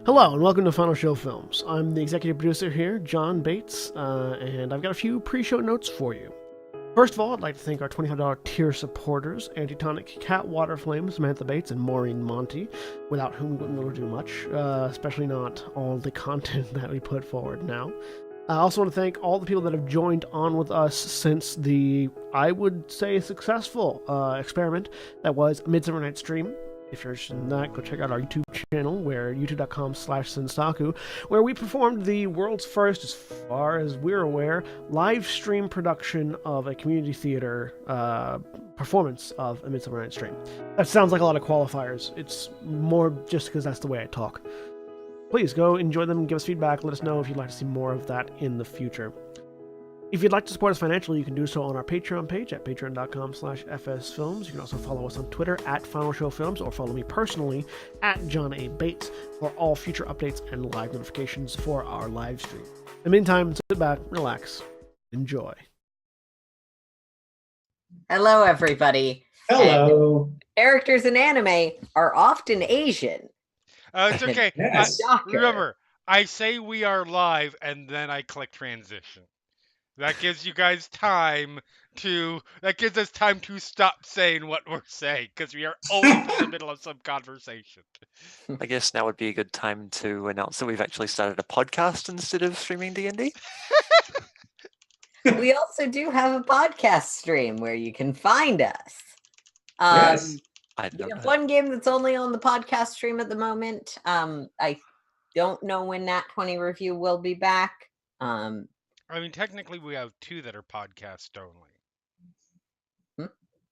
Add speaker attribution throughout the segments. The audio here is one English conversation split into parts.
Speaker 1: Hello and welcome to Final Show Films. I'm the executive producer here, John Bates, and I've got a few pre-show notes for you. First of all, I'd like to thank our $25 tier supporters, Antitonic, Waterflame, Samantha Bates, and Maureen Montee, without whom we wouldn't be able to do much, especially not all the content that we put forward now. I also want to thank all the people that have joined on with us since the, I would say, successful experiment that was Midsummer Night's Stream. If you're interested in that, go check out our YouTube channel, where youtube.com/Senstaku, where we performed the world's first, as far as we're aware, live stream production of a community theater performance of A Midsummer Night's Dream. That sounds like a lot of qualifiers. It's more just because that's the way I talk. Please go enjoy them, give us feedback, let us know if you'd like to see more of that in the future. If you'd like to support us financially, you can do so on our Patreon page at patreon.com/FSFilms. You can also follow us on Twitter at Final Show Films, or follow me personally at John A. Bates for all future updates and live notifications for our live stream. In the meantime, sit back, relax, enjoy.
Speaker 2: Hello, everybody.
Speaker 3: Hello.
Speaker 2: And characters in anime are often Asian.
Speaker 4: It's okay.
Speaker 3: Yes.
Speaker 4: Remember, I say we are live, and then I click transition. That gives you guys time to. That gives us time to stop saying what we're saying, because we are always in the middle of some conversation.
Speaker 5: I guess now would be a good time to announce that we've actually started a podcast instead of streaming D&D.
Speaker 2: We also do have a podcast stream where you can find us.
Speaker 3: Yes.
Speaker 2: We have one game that's only on the podcast stream at the moment. I don't know when Nat 20 Review will be back.
Speaker 4: I mean, technically, we have two that are podcast only.
Speaker 2: Hmm?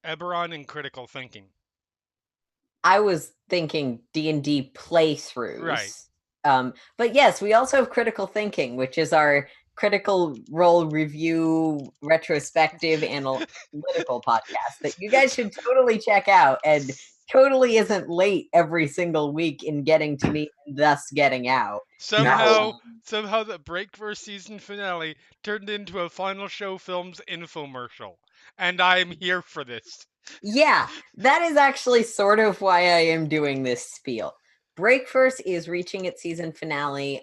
Speaker 4: Eberron and Critical Thinking.
Speaker 2: I was thinking D&D playthroughs.
Speaker 4: Right.
Speaker 2: But yes, we also have Critical Thinking, which is our Critical Role Review retrospective analytical podcast that you guys should totally check out, and totally isn't late every single week in getting to me and thus getting out.
Speaker 4: Somehow the BreakVerse season finale turned into a Final Show Films infomercial, and I'm here for this.
Speaker 2: Yeah, that is actually sort of why I am doing this spiel. BreakVerse is reaching its season finale.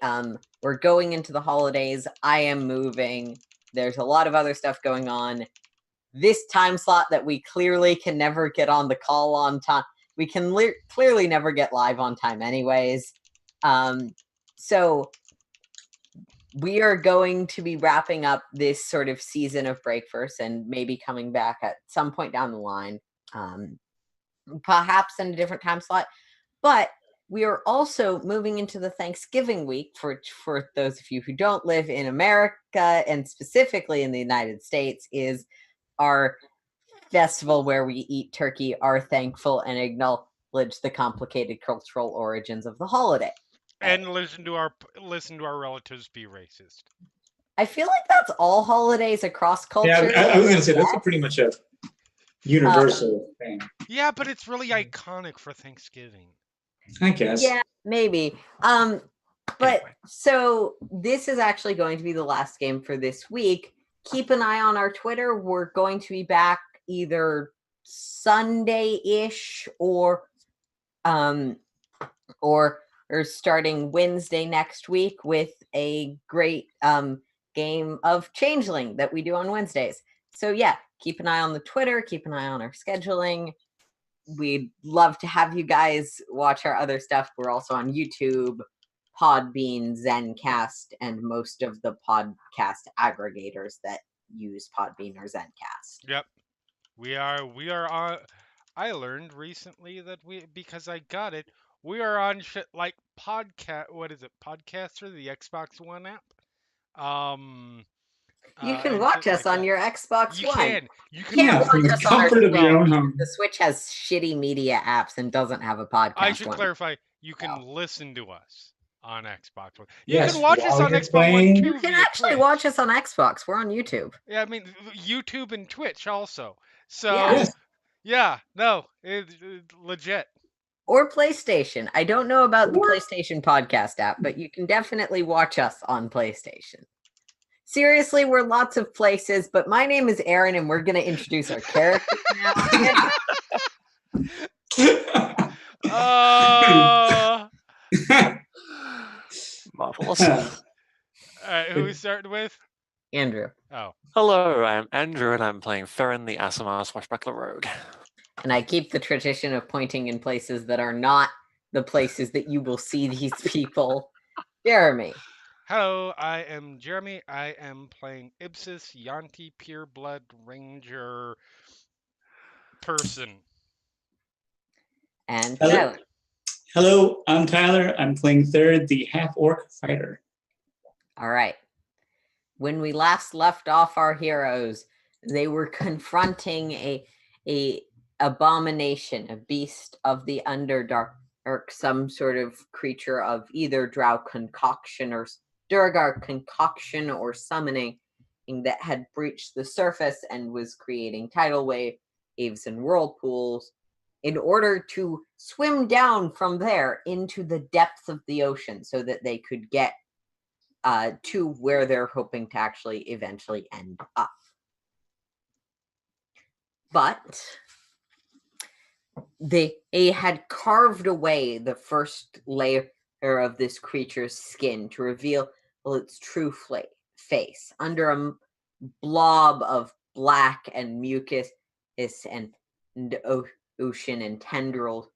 Speaker 2: We're going into the holidays. I am moving. There's a lot of other stuff going on. This time slot that we clearly can never get on the call on time. We can clearly never get live on time anyways. So we are going to be wrapping up this sort of season of BreakVerse and maybe coming back at some point down the line, perhaps in a different time slot. But we are also moving into the Thanksgiving week for those of you who don't live in America, and specifically in the United States, is our festival where we eat turkey, are thankful, and acknowledge the complicated cultural origins of the holiday.
Speaker 4: And listen to our relatives be racist.
Speaker 2: I feel like that's all holidays across cultures.
Speaker 3: Yeah, I was going to say that's pretty much a universal thing.
Speaker 4: Yeah, but it's really iconic for Thanksgiving.
Speaker 3: I guess.
Speaker 2: Yeah, maybe. But
Speaker 5: Anyway.
Speaker 2: So this is actually going to be the last game for this week. Keep an eye on our Twitter. We're going to be back either Sunday-ish or starting Wednesday next week with a great game of Changeling that we do on Wednesdays. So yeah, keep an eye on the Twitter, keep an eye on our scheduling. We'd love to have you guys watch our other stuff. We're also on YouTube, Podbean, Zencast, and most of the podcast aggregators that use Podbean or Zencast.
Speaker 4: Yep. We are on. I learned recently that because I got it, we are on shit like what is it? Podcaster, the Xbox One app.
Speaker 2: You can watch us on your Xbox One.
Speaker 4: You
Speaker 2: can't
Speaker 3: from
Speaker 2: watch
Speaker 3: the
Speaker 2: us on our
Speaker 3: comfort of your own home.
Speaker 2: The Switch has shitty media apps and doesn't have a podcast.
Speaker 4: I should
Speaker 2: one.
Speaker 4: clarify. You can listen to us on Xbox One. You
Speaker 3: Yes,
Speaker 4: can watch us
Speaker 3: while
Speaker 4: on
Speaker 3: you're
Speaker 4: Xbox
Speaker 3: playing.
Speaker 4: One too.
Speaker 2: You can
Speaker 4: via
Speaker 2: actually
Speaker 4: Twitch.
Speaker 2: watch us on Xbox. We're on YouTube.
Speaker 4: Yeah, I mean YouTube and Twitch also. So
Speaker 2: Yes.
Speaker 4: yeah, no, it's legit.
Speaker 2: Or PlayStation. I don't know about the PlayStation podcast app, but you can definitely watch us on PlayStation. Seriously, we're lots of places, but my name is Aaron, and we're going to introduce our characters now.
Speaker 5: Marvelous.
Speaker 4: Who we starting with?
Speaker 2: Andrew.
Speaker 4: Oh.
Speaker 5: Hello, I'm Andrew, and I'm playing Theron the Aasimar Swashbuckler Rogue.
Speaker 2: And I keep the tradition of pointing in places that are not the places that you will see these people. Jeremy.
Speaker 4: Hello, I am Jeremy. I am playing Ipsis Yanti Pureblood Ranger person.
Speaker 2: And
Speaker 3: Hello.
Speaker 2: Tyler.
Speaker 3: Hello, I'm Tyler. I'm playing Third, the half-orc fighter.
Speaker 2: All right. When we last left off our heroes, they were confronting a abomination, a beast of the Underdark, some sort of creature of either Drow concoction or Durgar concoction or summoning that had breached the surface and was creating tidal waves and whirlpools in order to swim down from there into the depths of the ocean so that they could get to where they're hoping to actually eventually end up. But they had carved away the first layer of this creature's skin to reveal its true face under a blob of black and mucus and ocean and tendrils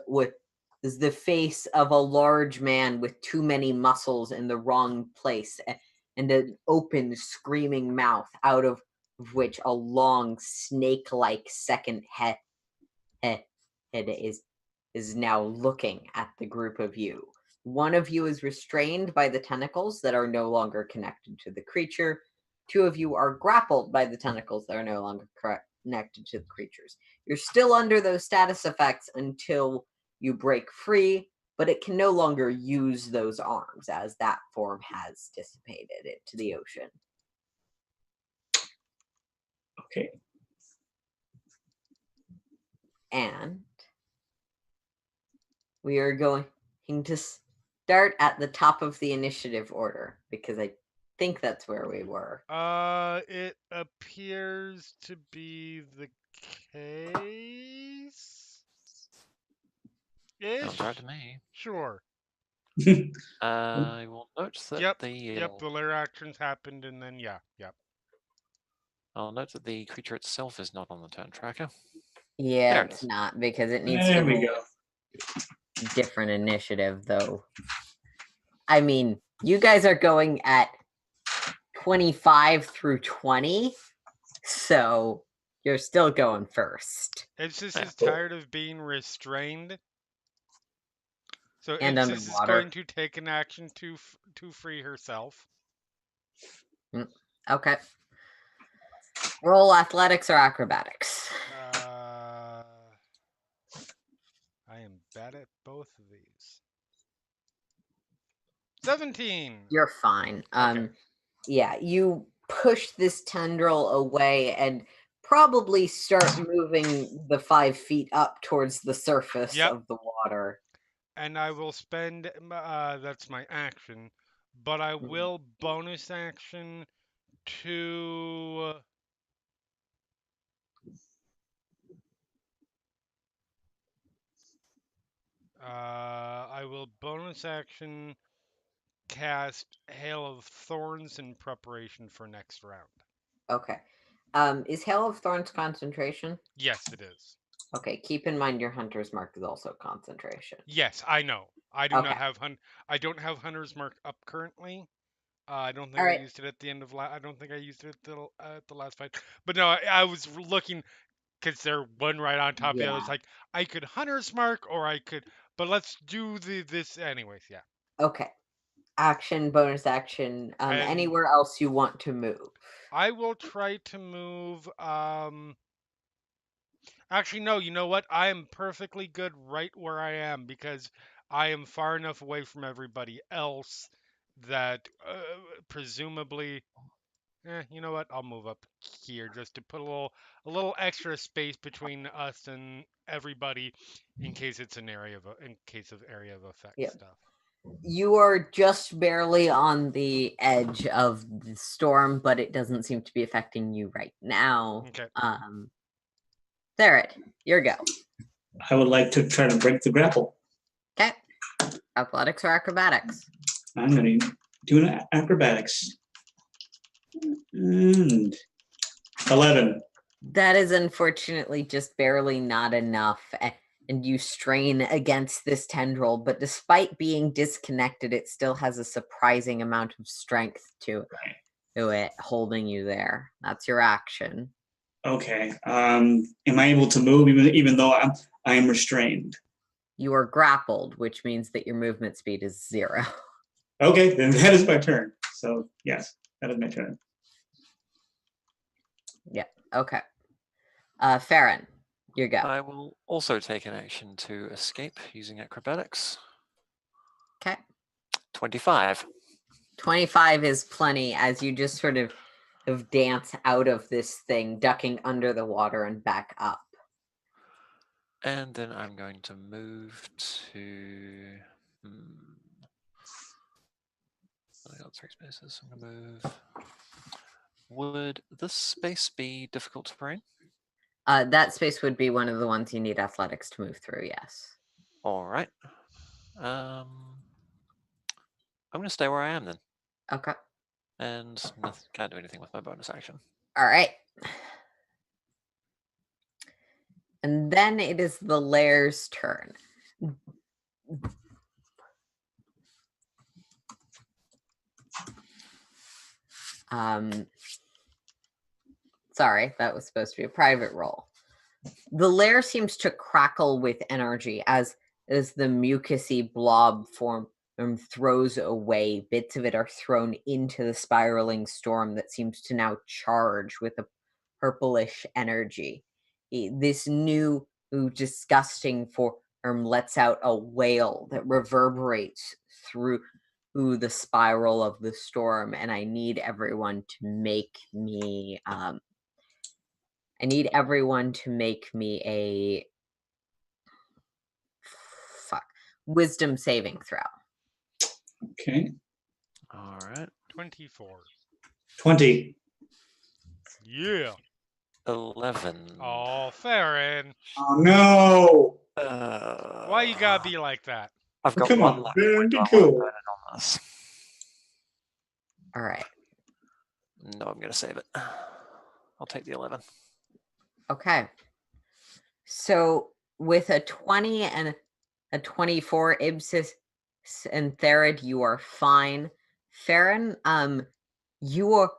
Speaker 2: with the face of a large man with too many muscles in the wrong place and an open screaming mouth out of which a long snake-like second head is now looking at the group of you. One of you is restrained by the tentacles that are no longer connected to the creature. Two of you are grappled by the tentacles that are no longer connected to the creatures. You're still under those status effects until you break free, but it can no longer use those arms as that form has dissipated into the ocean.
Speaker 3: Okay.
Speaker 2: And we are going to start at the top of the initiative order because I think that's where we were.
Speaker 4: It appears to be the case.
Speaker 5: Sounds right to me.
Speaker 4: Sure.
Speaker 5: I will note that
Speaker 4: Yep, the layer actions happened, and then yep.
Speaker 5: I'll note that the creature itself is not on the turn tracker.
Speaker 2: Yeah,
Speaker 5: There it
Speaker 2: it's
Speaker 5: is.
Speaker 2: not because it needs
Speaker 3: There
Speaker 2: to
Speaker 3: we
Speaker 2: roll
Speaker 3: go.
Speaker 2: different initiative, though. I mean, you guys are going at 25 through 20, so you're still going first.
Speaker 4: Ipsis
Speaker 5: Yeah.
Speaker 4: is tired of being restrained, so
Speaker 2: And
Speaker 4: Ipsis is
Speaker 2: underwater.
Speaker 4: going to take an action to free herself.
Speaker 2: Okay. Roll athletics or acrobatics.
Speaker 4: I am bad at both of these. 17.
Speaker 2: You're fine.
Speaker 4: Okay.
Speaker 2: Yeah, you push this tendril away and probably start moving the 5 feet up towards the surface
Speaker 4: Yep.
Speaker 2: of the water.
Speaker 4: And I will spend, that's my action, but I will bonus action to... I will bonus action cast Hail of Thorns in preparation for next round.
Speaker 2: Okay. Is Hail of Thorns concentration?
Speaker 4: Yes, it is.
Speaker 2: Okay, keep in mind your Hunter's Mark is also concentration.
Speaker 4: Yes, I know. I do
Speaker 2: Okay.
Speaker 4: not have I don't have Hunter's Mark up currently. I don't think
Speaker 2: All
Speaker 4: I
Speaker 2: right.
Speaker 4: used it at the end of I don't think I used it at the last fight. But no, I was looking because they're one right on top of the other. It's
Speaker 2: Yeah.
Speaker 4: like I could Hunter's Mark or I could, but let's do this anyways. Yeah.
Speaker 2: Okay. Action, bonus action,
Speaker 4: And
Speaker 2: anywhere else you want to move.
Speaker 4: I will try to move. Actually, no. You know what? I am perfectly good right where I am because I am far enough away from everybody else that presumably. You know what? I'll move up here just to put a little extra space between us and everybody in case it's an area of area of effect
Speaker 2: Yep.
Speaker 4: stuff.
Speaker 2: You are just barely on the edge of the storm, but it doesn't seem to be affecting you right now.
Speaker 4: Okay.
Speaker 2: Therit, your go.
Speaker 3: I would like to try to break the grapple.
Speaker 2: Okay. Athletics or acrobatics?
Speaker 3: I'm going to do an acrobatics. And 11.
Speaker 2: That is unfortunately just barely not enough. And you strain against this tendril, but despite being disconnected, it still has a surprising amount of strength to it, holding you there. That's your action.
Speaker 3: Okay. Am I able to move even though I am restrained?
Speaker 2: You are grappled, which means that your movement speed is 0.
Speaker 3: Okay, then that is my turn. So yes, that is my turn.
Speaker 2: Yeah. Okay. Farron, you go.
Speaker 5: I will also take an action to escape using acrobatics.
Speaker 2: Okay.
Speaker 5: 25.
Speaker 2: 25 is plenty as you just sort of dance out of this thing, ducking under the water and back up.
Speaker 5: And then I'm going to move to. I got 3 spaces. I'm going to move. Would this space be difficult terrain?
Speaker 2: That space would be one of the ones you need athletics to move through, yes.
Speaker 5: All right. I'm going to stay where I am then.
Speaker 2: Okay.
Speaker 5: And can't do anything with my bonus action.
Speaker 2: All right. And then it is the lair's turn. Sorry, that was supposed to be a private roll. The lair seems to crackle with energy as the mucousy blob form throws away. Bits of it are thrown into the spiraling storm that seems to now charge with a purplish energy. This new disgusting form lets out a wail that reverberates through the spiral of the storm, and I need everyone to make me a wisdom saving throw.
Speaker 3: Okay.
Speaker 5: All right.
Speaker 4: 24.
Speaker 3: 20.
Speaker 4: Yeah.
Speaker 5: 11.
Speaker 4: Oh, Farron.
Speaker 3: Oh no!
Speaker 4: Why you gotta be like that?
Speaker 5: I've got
Speaker 3: Come
Speaker 5: one
Speaker 3: on,
Speaker 5: luck
Speaker 3: man,
Speaker 5: point.
Speaker 3: be
Speaker 5: I want
Speaker 3: cool.
Speaker 5: to burn it on this.
Speaker 2: All right.
Speaker 5: No, I'm going to save it. I'll take the 11.
Speaker 2: Okay. So with a 20 and a 24, Ibsis and Therod, you are fine. Farron, you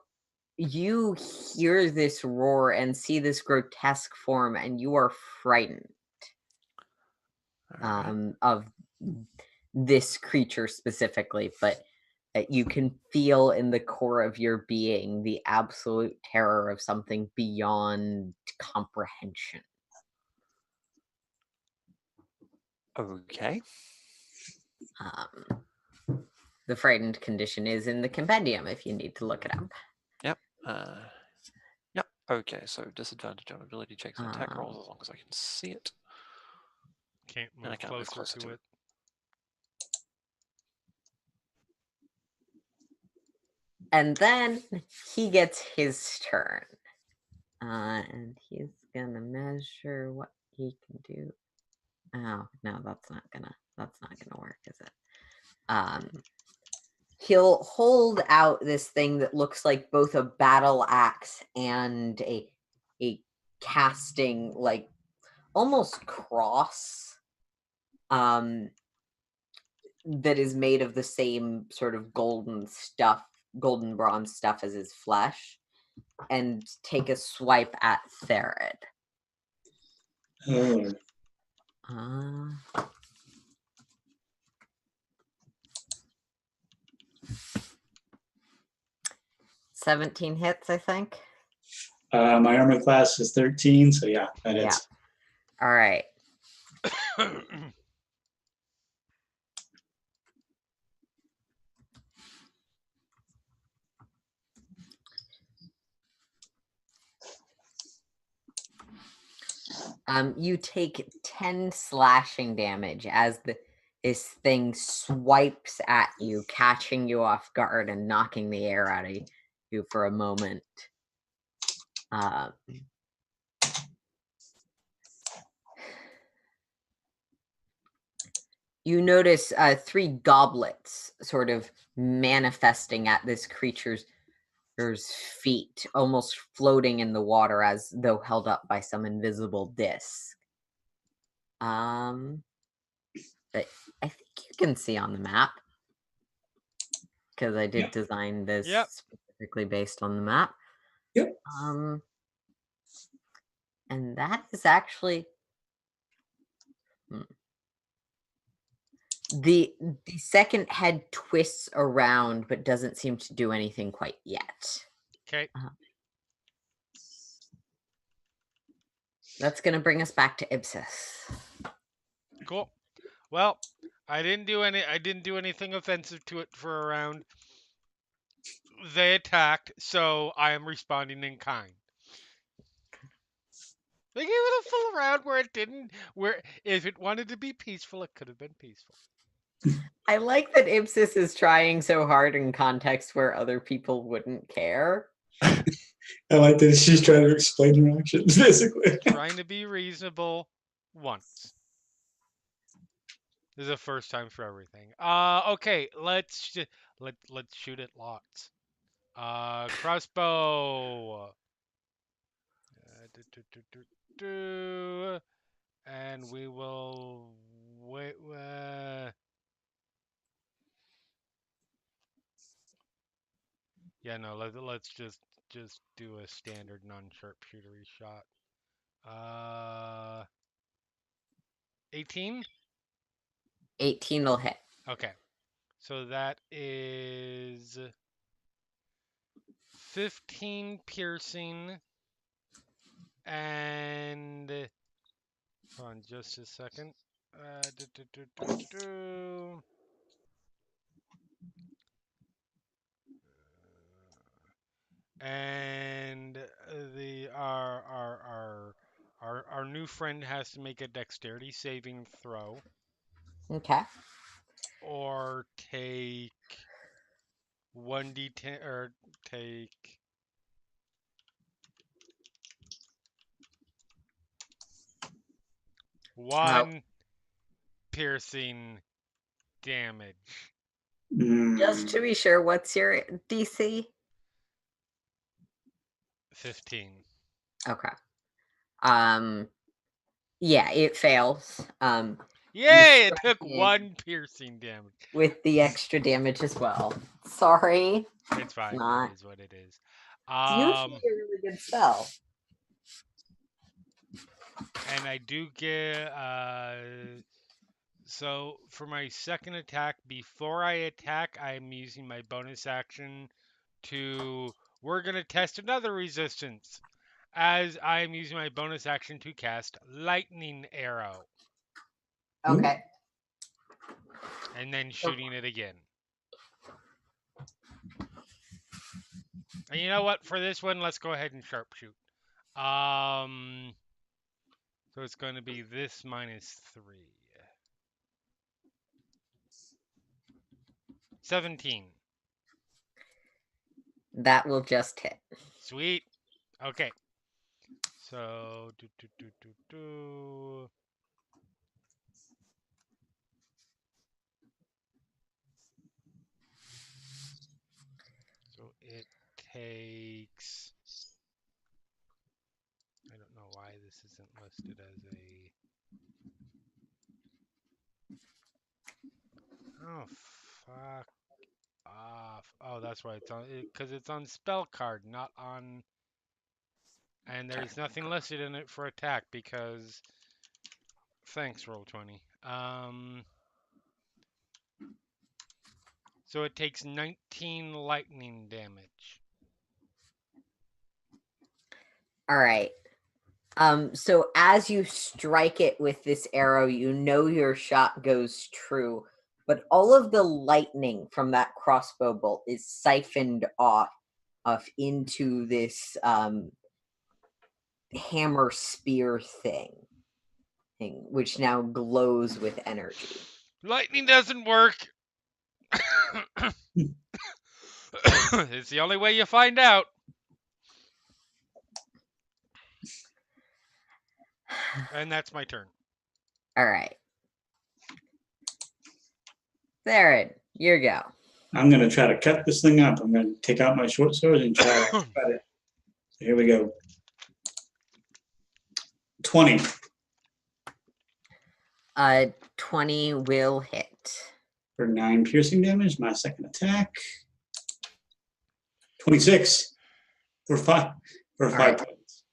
Speaker 2: hear this roar and see this grotesque form, and you are frightened of this creature specifically, but you can feel in the core of your being the absolute terror of something beyond comprehension.
Speaker 5: Okay.
Speaker 2: The frightened condition is in the compendium if you need to look it up.
Speaker 5: Yep. Yep. Okay, so disadvantage on ability checks and attack rolls as long as I can see it.
Speaker 4: Can't
Speaker 5: And I
Speaker 4: move
Speaker 5: can't move
Speaker 4: closer to it.
Speaker 2: And then he gets his turn. And he's gonna measure what he can do. Oh, no, that's not gonna work, is it? He'll hold out this thing that looks like both a battle axe and a casting, like almost cross, that is made of the same sort of golden bronze stuff as his flesh, and take a swipe at Therod.
Speaker 3: Oh.
Speaker 2: 17 hits, I think.
Speaker 3: My armor class is 13, so yeah, that is.
Speaker 2: All right. You take 10 slashing damage as this thing swipes at you, catching you off guard and knocking the air out of you for a moment. You notice 3 goblets sort of manifesting at this creature's feet, almost floating in the water as though held up by some invisible disc. But I think you can see on the map because I did
Speaker 3: Yep.
Speaker 2: design this
Speaker 4: Yep.
Speaker 2: specifically based on the map.
Speaker 3: Yep.
Speaker 2: And that is actually the second head twists around, but doesn't seem to do anything quite yet.
Speaker 4: Okay.
Speaker 2: That's gonna bring us back to Ipsis.
Speaker 4: Cool. Well, I didn't do anything offensive to it for a round. They attacked, so I am responding in kind. They gave it a full round where it didn't. Where if it wanted to be peaceful, it could have been peaceful.
Speaker 2: I like that Ipsis is trying so hard in context where other people wouldn't care.
Speaker 3: I like that she's trying to explain her actions, basically.
Speaker 4: Trying to be reasonable once. This is a first time for everything. Okay, let's shoot it lots. Crossbow. And we will wait. Yeah, no. Let's just do a standard non-sharpshootery shot. 18.
Speaker 2: 18 will hit.
Speaker 4: Okay, so that is 15 piercing and hold on just a second. And our new friend has to make a dexterity saving throw
Speaker 2: Okay.
Speaker 4: or take 1d10 or take one piercing damage.
Speaker 2: Just to be sure, what's your DC?
Speaker 4: 15.
Speaker 2: Okay. Yeah, it fails.
Speaker 4: Yay! It
Speaker 2: strike
Speaker 4: took
Speaker 2: it
Speaker 4: 1 piercing damage.
Speaker 2: with the extra damage as well. Sorry.
Speaker 4: It's fine.
Speaker 2: not.
Speaker 4: It is what it is.
Speaker 2: It's usually a really good spell.
Speaker 4: And I do get so for my second attack, before I attack, I'm using my bonus action to we're gonna test another resistance. As I'm using my bonus action to cast Lightning Arrow.
Speaker 2: Okay.
Speaker 4: And then shooting it again. And you know what? For this one, let's go ahead and sharpshoot. So it's going to be this minus 3. 17.
Speaker 2: That will just hit.
Speaker 4: Sweet. Okay. So So it takes. I don't know why this isn't listed as a. Oh fuck off! Oh, that's why it's on. Because it's on spell card, not on. And there's nothing listed in it for attack because. Thanks, Roll20. So it takes 19 lightning damage.
Speaker 2: All right. So as you strike it with this arrow, you know your shot goes true, but all of the lightning from that crossbow bolt is siphoned off into this hammer spear thing, which now glows with energy.
Speaker 4: Lightning doesn't work. It's the only way you find out. And that's my turn.
Speaker 2: All right. Theron, your go.
Speaker 3: I'm going to try to cut this thing up. I'm going to take out my short sword and try to cut it. Here we go. 20.
Speaker 2: 20 will hit.
Speaker 3: For 9 piercing damage. My second attack. 26 for 5
Speaker 2: right.
Speaker 3: points.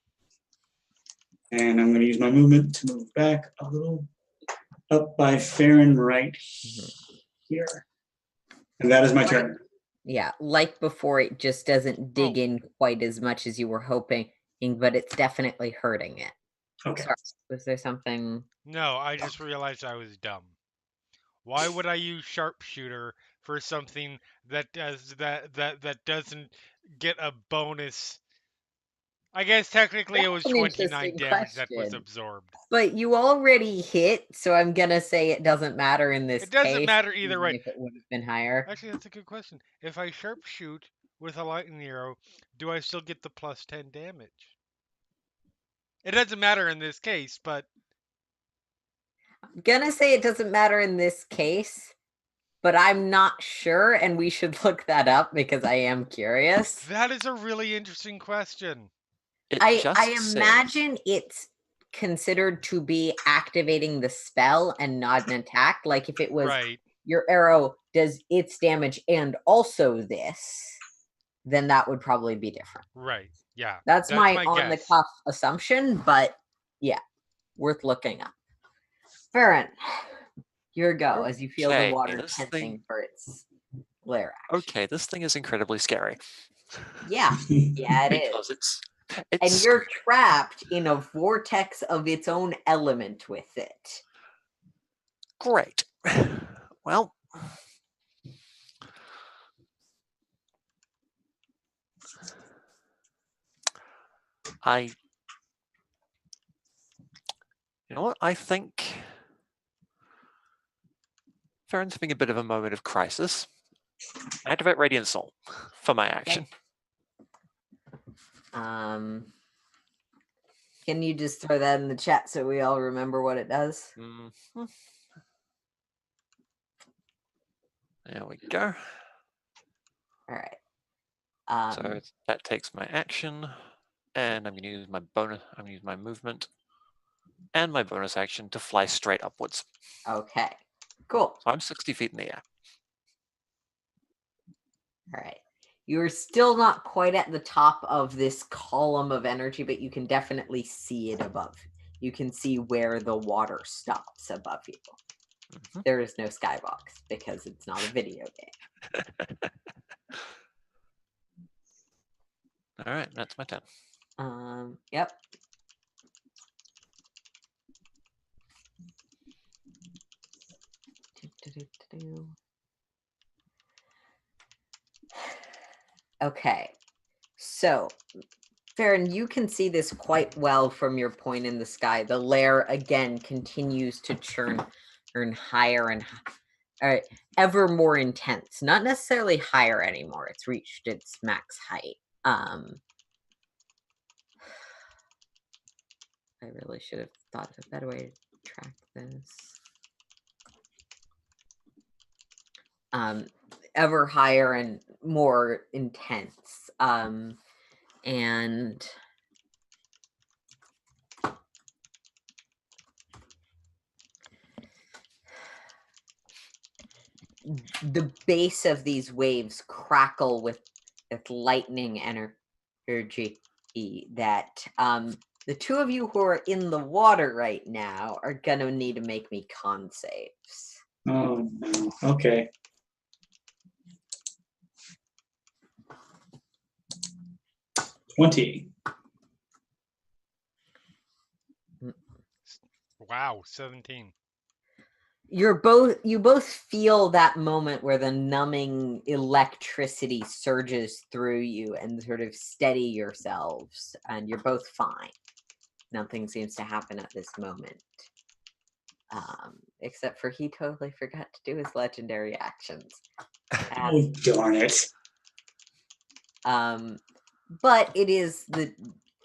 Speaker 3: And I'm going to use my movement to move back a little up by Farron right here. And that is my turn.
Speaker 2: Yeah, like before, it just doesn't dig in quite as much as you were hoping, but it's definitely hurting it.
Speaker 3: Okay.
Speaker 2: Sorry, was there something?
Speaker 4: No, I just realized I was dumb. Why would I use sharpshooter for something that doesn't get a bonus? I guess technically it was
Speaker 2: That's an
Speaker 4: 29
Speaker 2: interesting
Speaker 4: damage that was
Speaker 2: question.
Speaker 4: absorbed.
Speaker 2: But you already hit, so I'm gonna say it doesn't matter in this case.
Speaker 4: It doesn't matter either way.
Speaker 2: If it would have been higher.
Speaker 4: Actually, that's a good question. If I sharpshoot with a lightning arrow, do I still get the plus 10 damage? It doesn't matter in this case, but
Speaker 2: I'm gonna say it doesn't matter in this case, but I'm not sure, and we should look that up because I am curious.
Speaker 4: that is a really interesting question.
Speaker 2: I imagine it's considered to be activating the spell and not an attack. Like if it was
Speaker 4: Right.
Speaker 2: your arrow does its damage and also this, then that would probably be different.
Speaker 4: Right. Yeah.
Speaker 2: That's my on
Speaker 4: guess.
Speaker 2: the cuff assumption, but yeah, worth looking up. Farron, your go as you feel the water tensing for its lair action.
Speaker 5: Okay, this thing is incredibly scary.
Speaker 2: Yeah, yeah, it
Speaker 5: because
Speaker 2: is.
Speaker 5: It's
Speaker 2: And you're trapped in a vortex of its own element with it.
Speaker 5: great. Well, you know what? I think Farron's having a bit of a moment of crisis. Activate Radiant Soul for my action.
Speaker 2: Can you just throw that in the chat so we all remember what it does?
Speaker 5: Mm-hmm. There we go.
Speaker 2: All right.
Speaker 5: So that takes my action, and I'm going to use my bonus. I'm going to use my movement and my bonus action to fly straight upwards.
Speaker 2: Okay. Cool.
Speaker 5: So I'm 60 feet in the air.
Speaker 2: All right. You're still not quite at the top of this column of energy, but you can definitely see it above. You can see where the water stops above you. Mm-hmm. There is no skybox because it's not a video game.
Speaker 5: All right, that's my turn.
Speaker 2: Yep. Okay, so Farron, you can see this quite well from your point in the sky. The lair again continues to churn higher and ever more intense. Not necessarily higher anymore. It's reached its max height. I really should have thought of a better way to track this. Ever higher and more intense. And the base of these waves crackle with lightning energy that the two of you who are in the water right now are gonna need to make me con saves.
Speaker 3: Oh no. Okay.
Speaker 4: Wow, 17.
Speaker 2: You both feel that moment where the numbing electricity surges through you and sort of steady yourselves, and you're both fine. Nothing seems to happen at this moment. Except for he totally forgot to do his legendary actions.
Speaker 3: Oh, darn it.
Speaker 2: But it is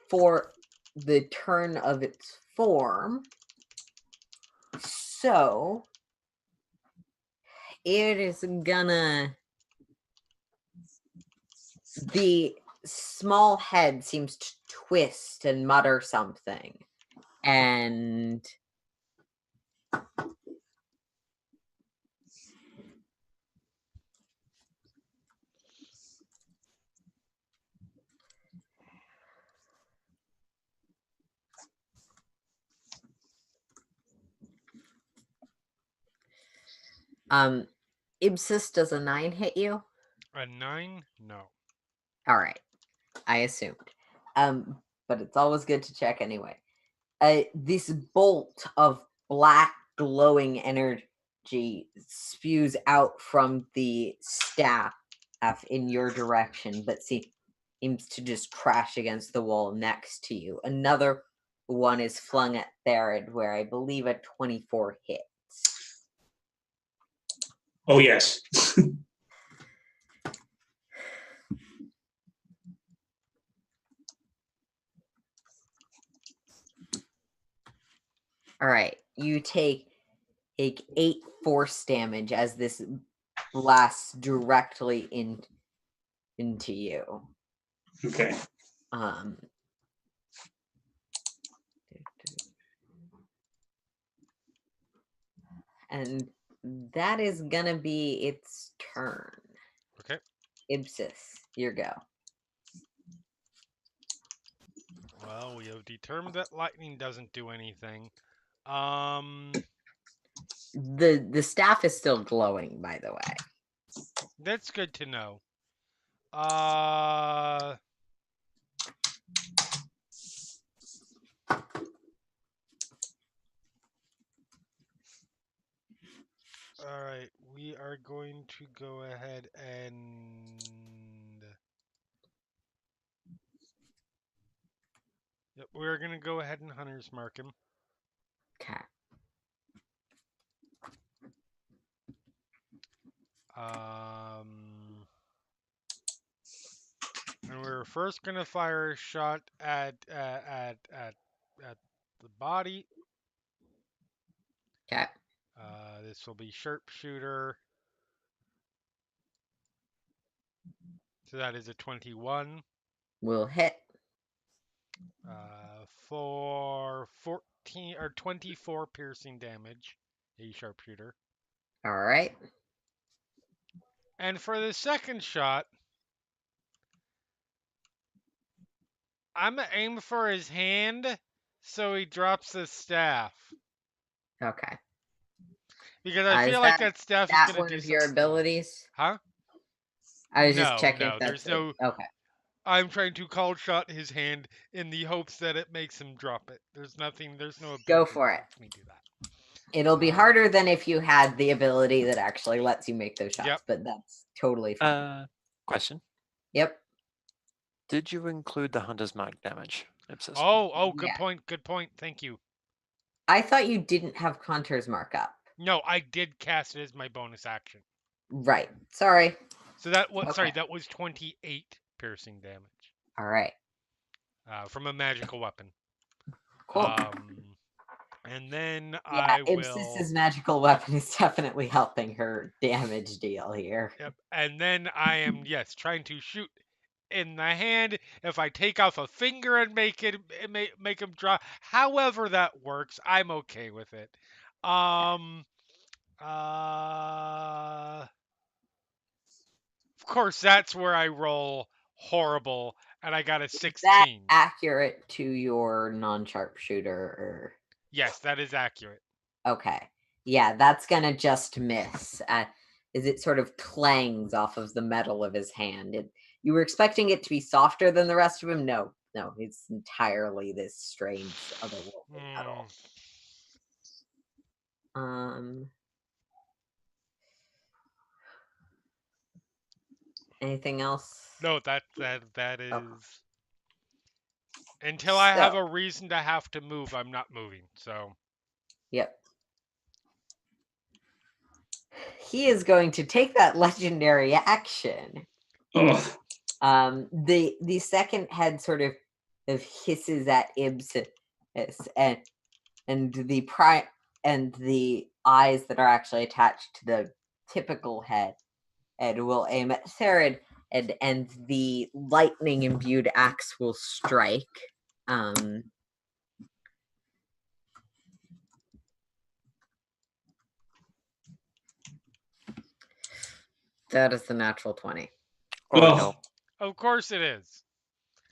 Speaker 2: for the turn of its form. So It is gonna. The small head seems to twist and mutter something, and Ibsis, does a 9 hit you?
Speaker 4: A 9? No.
Speaker 2: All right, I assumed. But it's always good to check anyway. This bolt of black glowing energy spews out from the staff in your direction, but seems to just crash against the wall next to you. Another one is flung at Therad, where I believe a 24 hits.
Speaker 3: Oh, yes.
Speaker 2: All right, you take 8 force damage as this blasts directly into you.
Speaker 3: Okay.
Speaker 2: And that is gonna be its turn.
Speaker 4: Okay.
Speaker 2: Ibsis, your go.
Speaker 4: Well, we have determined that lightning doesn't do anything.
Speaker 2: The staff is still glowing, by the way.
Speaker 4: That's good to know. All right, we are going to go ahead and... Yep, we're going to go ahead and Hunter's Mark him.
Speaker 2: Okay.
Speaker 4: And we're first going to fire a shot at the body.
Speaker 2: Okay.
Speaker 4: This will be sharpshooter. So that is a 21.
Speaker 2: Will hit.
Speaker 4: For 14 or 24 piercing damage, a sharpshooter.
Speaker 2: All right.
Speaker 4: And for the second shot, I'm gonna aim for his hand so he drops the staff.
Speaker 2: Okay.
Speaker 4: Because I feel like that staff is
Speaker 2: that
Speaker 4: gonna
Speaker 2: one
Speaker 4: do
Speaker 2: of your
Speaker 4: something.
Speaker 2: abilities?
Speaker 4: Huh?
Speaker 2: I was just checking
Speaker 4: No,
Speaker 2: if that's
Speaker 4: there's no.
Speaker 2: Okay.
Speaker 4: I'm trying to cold shot his hand in the hopes that it makes him drop it. There's no ability
Speaker 2: Go for
Speaker 4: that
Speaker 2: it.
Speaker 4: lets me do that.
Speaker 2: It'll be harder than if you had the ability that actually lets you make those shots,
Speaker 4: Yep.
Speaker 2: but that's totally fine.
Speaker 5: Question.
Speaker 2: Yep.
Speaker 5: Did you include the Hunter's Mark damage, Ipsis?
Speaker 4: Oh, good
Speaker 2: Yeah.
Speaker 4: point. Good point. Thank you.
Speaker 2: I thought you didn't have Contour's Mark up.
Speaker 4: No, I did cast it as my bonus action.
Speaker 2: Right. Sorry.
Speaker 4: So that was
Speaker 2: Okay.
Speaker 4: that was 28 piercing damage.
Speaker 2: All right.
Speaker 4: From a magical weapon.
Speaker 2: Cool.
Speaker 4: And then
Speaker 2: Yeah, Ibsis's magical weapon is definitely helping her damage deal here.
Speaker 4: Yep. And then I am trying to shoot in the hand. If I take off a finger and make him drop, however that works, I'm okay with it. Of course, that's where I roll horrible, and I got a 16.
Speaker 2: Is that accurate to your non-sharpshooter? Or...
Speaker 4: Yes, that is accurate.
Speaker 2: Okay. Yeah, that's gonna just miss. As it sort of clangs off of the metal of his hand. You were expecting it to be softer than the rest of him? No, it's entirely this strange otherworldly metal. Anything else?
Speaker 4: No, that is. Oh. Until I have a reason to have to move, I'm not moving. So.
Speaker 2: Yep. He is going to take that legendary action.
Speaker 3: Oh.
Speaker 2: The second head sort of hisses at Ibsis, and the eyes that are actually attached to the typical head and will aim at Theron, and the lightning imbued axe will strike. That is the natural 20.
Speaker 5: Or
Speaker 3: Oh.
Speaker 5: no.
Speaker 4: Of course it is.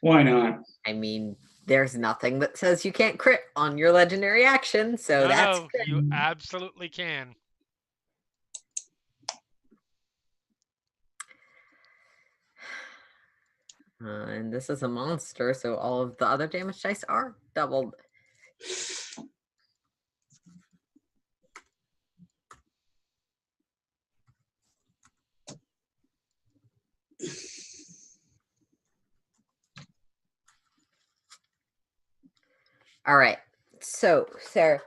Speaker 3: Why not?
Speaker 2: I mean, there's nothing that says you can't crit on your legendary action, so that's
Speaker 4: No,
Speaker 2: good.
Speaker 4: you absolutely can.
Speaker 2: And this is a monster, so all of the other damage dice are doubled. All right. So, Sarah.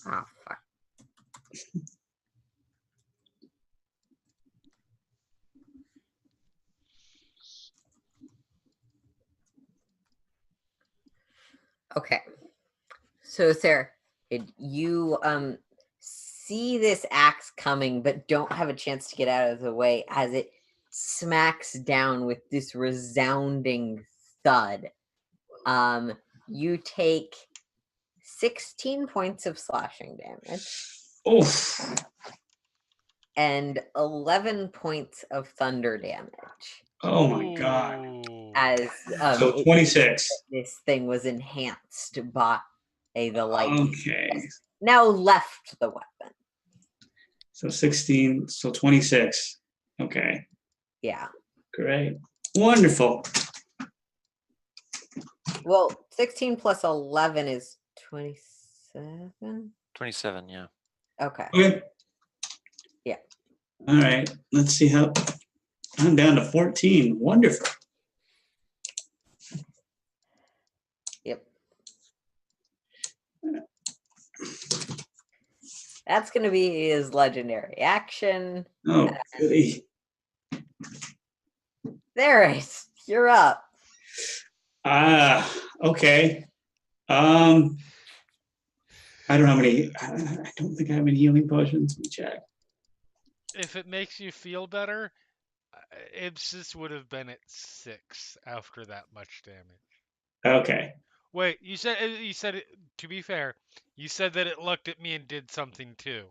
Speaker 2: Oh, fuck. Okay. So, Sarah, you see this axe coming, but don't have a chance to get out of the way as it smacks down with this resounding thud. You take 16 points of slashing damage
Speaker 3: Oof.
Speaker 2: and 11 points of thunder damage.
Speaker 3: Oh my god.
Speaker 4: Ooh.
Speaker 2: As
Speaker 3: So 26.
Speaker 2: this thing was enhanced by the lightning.
Speaker 3: Okay.
Speaker 2: Now left the weapon.
Speaker 3: So 16. So 26. Okay.
Speaker 2: Yeah.
Speaker 3: Great. Wonderful.
Speaker 2: Well, 16 plus 11 is 27.
Speaker 5: 27, yeah.
Speaker 2: Okay.
Speaker 3: Okay.
Speaker 2: Yeah.
Speaker 3: All right. Let's see how. I'm down to 14. Wonderful.
Speaker 2: Yep. That's going to be his legendary action.
Speaker 3: Oh, goody.
Speaker 2: There it is. You're up.
Speaker 3: Okay. I don't have any. I don't think I have any healing potions. Let me check.
Speaker 4: If it makes you feel better, Ipsis would have been at 6 after that much damage.
Speaker 3: Okay.
Speaker 4: Wait, you said it, to be fair, you said that it looked at me and did something too.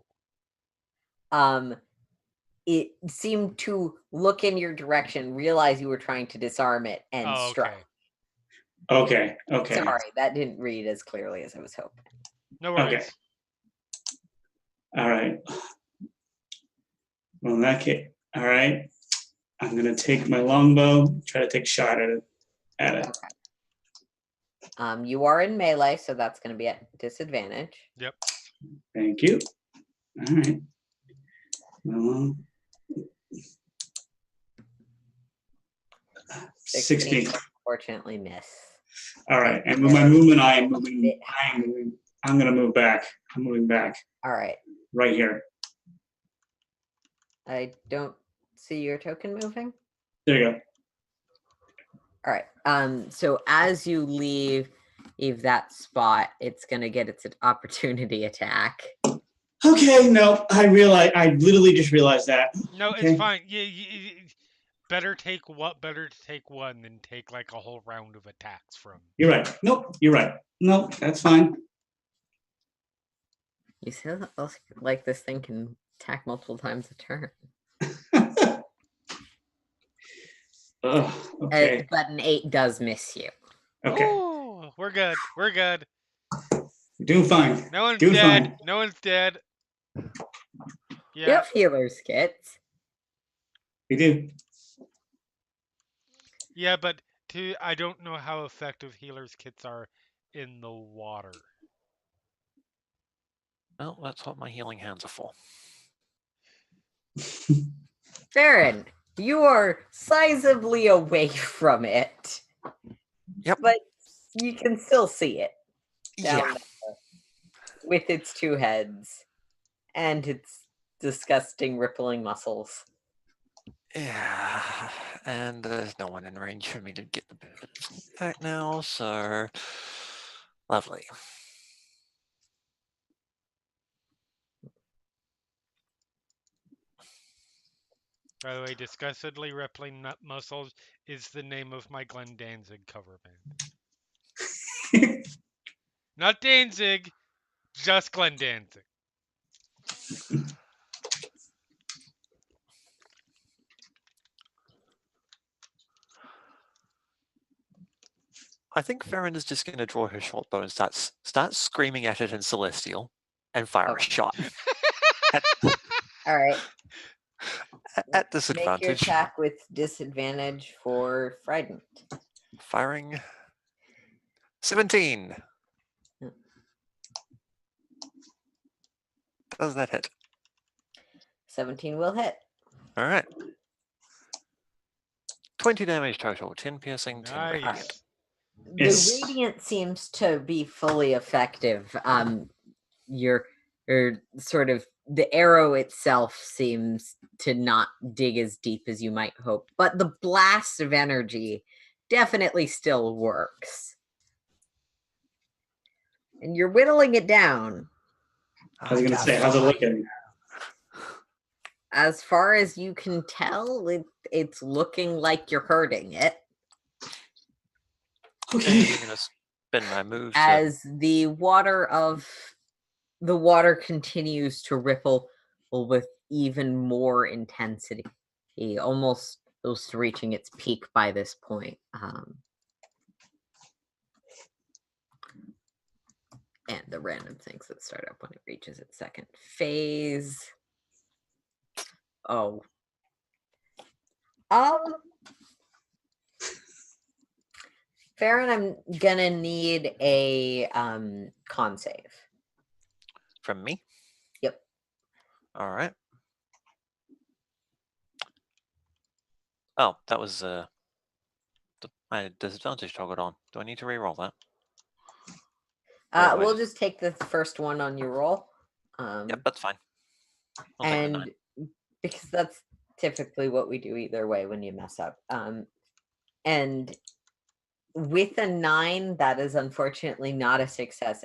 Speaker 2: It seemed to look in your direction, realize you were trying to disarm it, and
Speaker 4: Oh,
Speaker 2: strike.
Speaker 3: Okay. Okay.
Speaker 2: Sorry, that didn't read as clearly as I was hoping.
Speaker 4: No worries.
Speaker 3: Okay. All right. Well, in that case, all right. I'm gonna take my longbow, try to take a shot at it.
Speaker 2: You are in melee, so that's going to be at disadvantage.
Speaker 4: Yep.
Speaker 3: Thank you. All right. 16.
Speaker 2: Unfortunately, miss.
Speaker 3: All right. And with my movement, I'm gonna move back. I'm moving back.
Speaker 2: All right.
Speaker 3: Right here.
Speaker 2: I don't see your token moving.
Speaker 3: There you go.
Speaker 2: All right. So as you leave that spot, it's gonna get its opportunity attack.
Speaker 3: Okay, no, I literally just realized that.
Speaker 4: No,
Speaker 3: Okay.
Speaker 4: it's fine. Better take to take one than take like a whole round of attacks from.
Speaker 3: You're right. Nope, you're right. Nope, that's fine.
Speaker 2: You sound like this thing can attack multiple times a turn.
Speaker 3: Okay.
Speaker 2: But an 8 does miss you.
Speaker 3: Okay.
Speaker 4: Ooh, we're good. We're good.
Speaker 3: You're doing fine.
Speaker 4: No one's
Speaker 3: Doing
Speaker 4: dead.
Speaker 3: fine.
Speaker 4: No one's dead. Yeah.
Speaker 2: You have healer's kits.
Speaker 3: We do.
Speaker 4: Yeah, but I don't know how effective healer's kits are in the water.
Speaker 5: Well, that's what my healing hands are for.
Speaker 2: Farron, you are sizably away from it.
Speaker 5: Yep.
Speaker 2: But you can still see it. Down
Speaker 5: Yeah.
Speaker 2: there, with its 2 heads and its disgusting rippling muscles.
Speaker 5: Yeah. And there's no one in range for me to get the back now, so lovely.
Speaker 4: By the way, disgustedly rippling nut muscles is the name of my Glenn Danzig cover band. Not Danzig, just Glenn Danzig.
Speaker 5: I think Farron is just going to draw her short bow and start screaming at it in Celestial and fire a shot.
Speaker 2: All right.
Speaker 5: At
Speaker 2: Make your
Speaker 5: disadvantage.
Speaker 2: attack with disadvantage for Frightened.
Speaker 5: Firing 17.
Speaker 2: Hmm.
Speaker 5: Does that hit?
Speaker 2: 17 will hit.
Speaker 5: All right. 20 damage total. 10 piercing, 10 radiant.
Speaker 4: Nice.
Speaker 2: The radiant seems to be fully effective. Your sort of the arrow itself seems to not dig as deep as you might hope, but the blast of energy definitely still works. And you're whittling it down.
Speaker 3: I was going to say, how's it looking?
Speaker 2: As far as you can tell, it's looking like you're hurting it.
Speaker 5: Okay. I'm going to spin my move.
Speaker 2: As the water continues to ripple with even more intensity, almost close to reaching its peak by this point. And the random things that start up when it reaches its second phase. Oh. Farron, I'm gonna need a con save.
Speaker 5: From me?
Speaker 2: Yep.
Speaker 5: All right. Oh, that was my disadvantage toggled on. Do I need to re-roll that?
Speaker 2: We'll just take the first one on your roll.
Speaker 5: Yep, that's fine.
Speaker 2: And because that's typically what we do either way when you mess up. And with a 9, that is unfortunately not a success,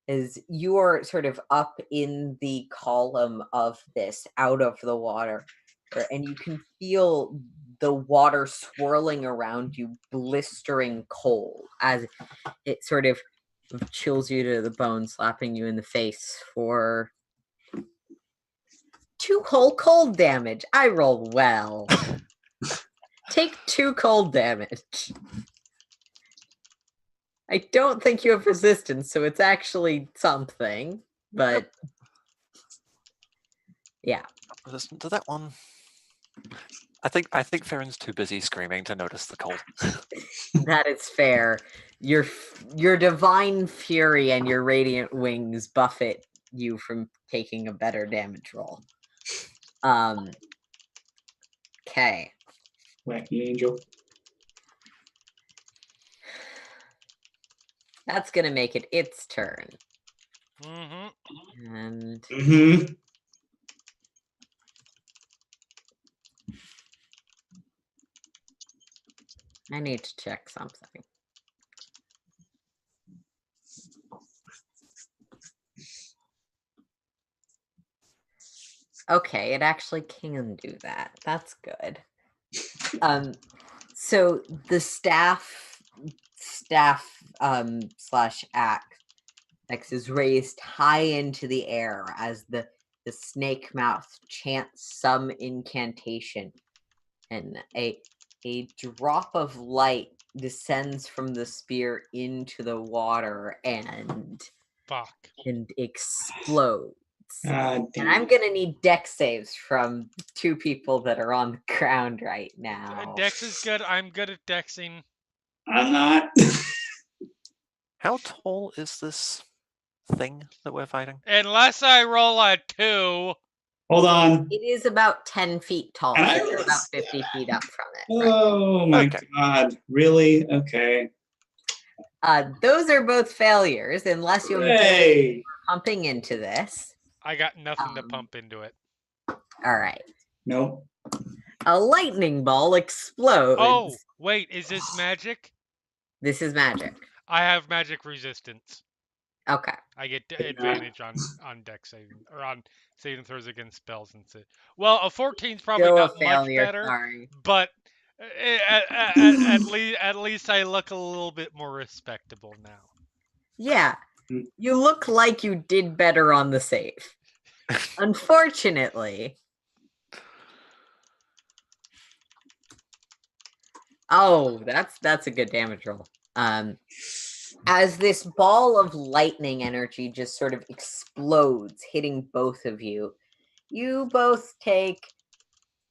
Speaker 2: as you are sort of up in the column of this out of the water, and you can feel the water swirling around you, blistering cold, as it sort of chills you to the bone, slapping you in the face for 2 whole cold damage. I roll well. Take 2 cold damage. I don't think you have resistance, so it's actually something, but yeah.
Speaker 5: Resistant to that one. I think Farron's too busy screaming to notice the cold.
Speaker 2: That is fair. Your divine fury and your radiant wings buffet you from taking a better damage roll. Okay.
Speaker 3: Wacky angel.
Speaker 2: That's gonna make it its turn.
Speaker 4: Mm-hmm.
Speaker 2: And I need to check something. Okay, it actually can do that. That's good. So the staff slash axe is raised high into the air as the snake mouth chants some incantation, and a drop of light descends from the spear into the water and explodes. And I'm gonna need dex saves from 2 people that are on the ground right now.
Speaker 4: Dex is good. I'm good at dexing.
Speaker 3: I'm not.
Speaker 5: How tall is this thing that we're fighting?
Speaker 4: Unless I roll a 2.
Speaker 3: Hold on.
Speaker 2: It is about 10 feet tall. So you're about 50 feet up from it.
Speaker 3: Oh my god. Really? Okay.
Speaker 2: Those are both failures, unless you're pumping into this.
Speaker 4: I got nothing to pump into it.
Speaker 2: All right.
Speaker 3: Nope.
Speaker 2: A lightning ball explodes.
Speaker 4: Oh, wait, is this magic?
Speaker 2: This is magic.
Speaker 4: I have magic resistance.
Speaker 2: Okay.
Speaker 4: I get
Speaker 3: Did not.
Speaker 4: advantage on deck saving or on saving throws against spells and shit. Well, a 14's probably
Speaker 2: Still a
Speaker 4: not much
Speaker 2: failure.
Speaker 4: better,
Speaker 2: Sorry.
Speaker 4: but at least I look a little bit more respectable now.
Speaker 2: Yeah.
Speaker 3: Hmm.
Speaker 2: You look like you did better on the save. Unfortunately. Oh, that's a good damage roll. As this ball of lightning energy just sort of explodes, hitting both of you, you both take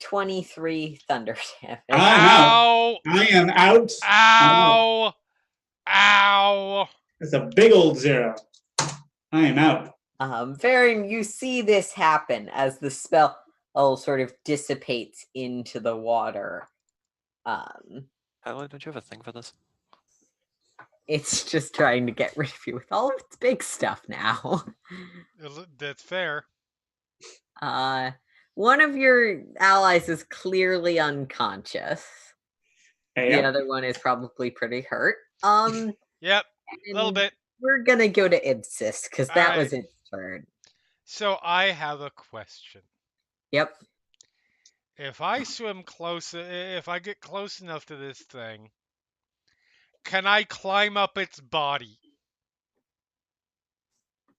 Speaker 2: 23 thunder damage.
Speaker 3: I'm out.
Speaker 4: Ow!
Speaker 3: I am out.
Speaker 4: Ow! Ow!
Speaker 3: It's a big old 0. I am out.
Speaker 2: Varian, you see this happen as the spell sort of dissipates into the water.
Speaker 5: Hello, don't you have a thing for this?
Speaker 2: It's just trying to get rid of you with all of its big stuff now.
Speaker 4: That's fair.
Speaker 2: One of your allies is clearly unconscious.
Speaker 3: Hey,
Speaker 2: The other one is probably pretty hurt.
Speaker 4: Yep, a little
Speaker 2: and
Speaker 4: bit.
Speaker 2: We're gonna go to Ibsis because that
Speaker 4: Alright.
Speaker 2: was its turn.
Speaker 4: So I have a question.
Speaker 2: Yep.
Speaker 4: If I swim close, if I get close enough to this thing, can I climb up its body?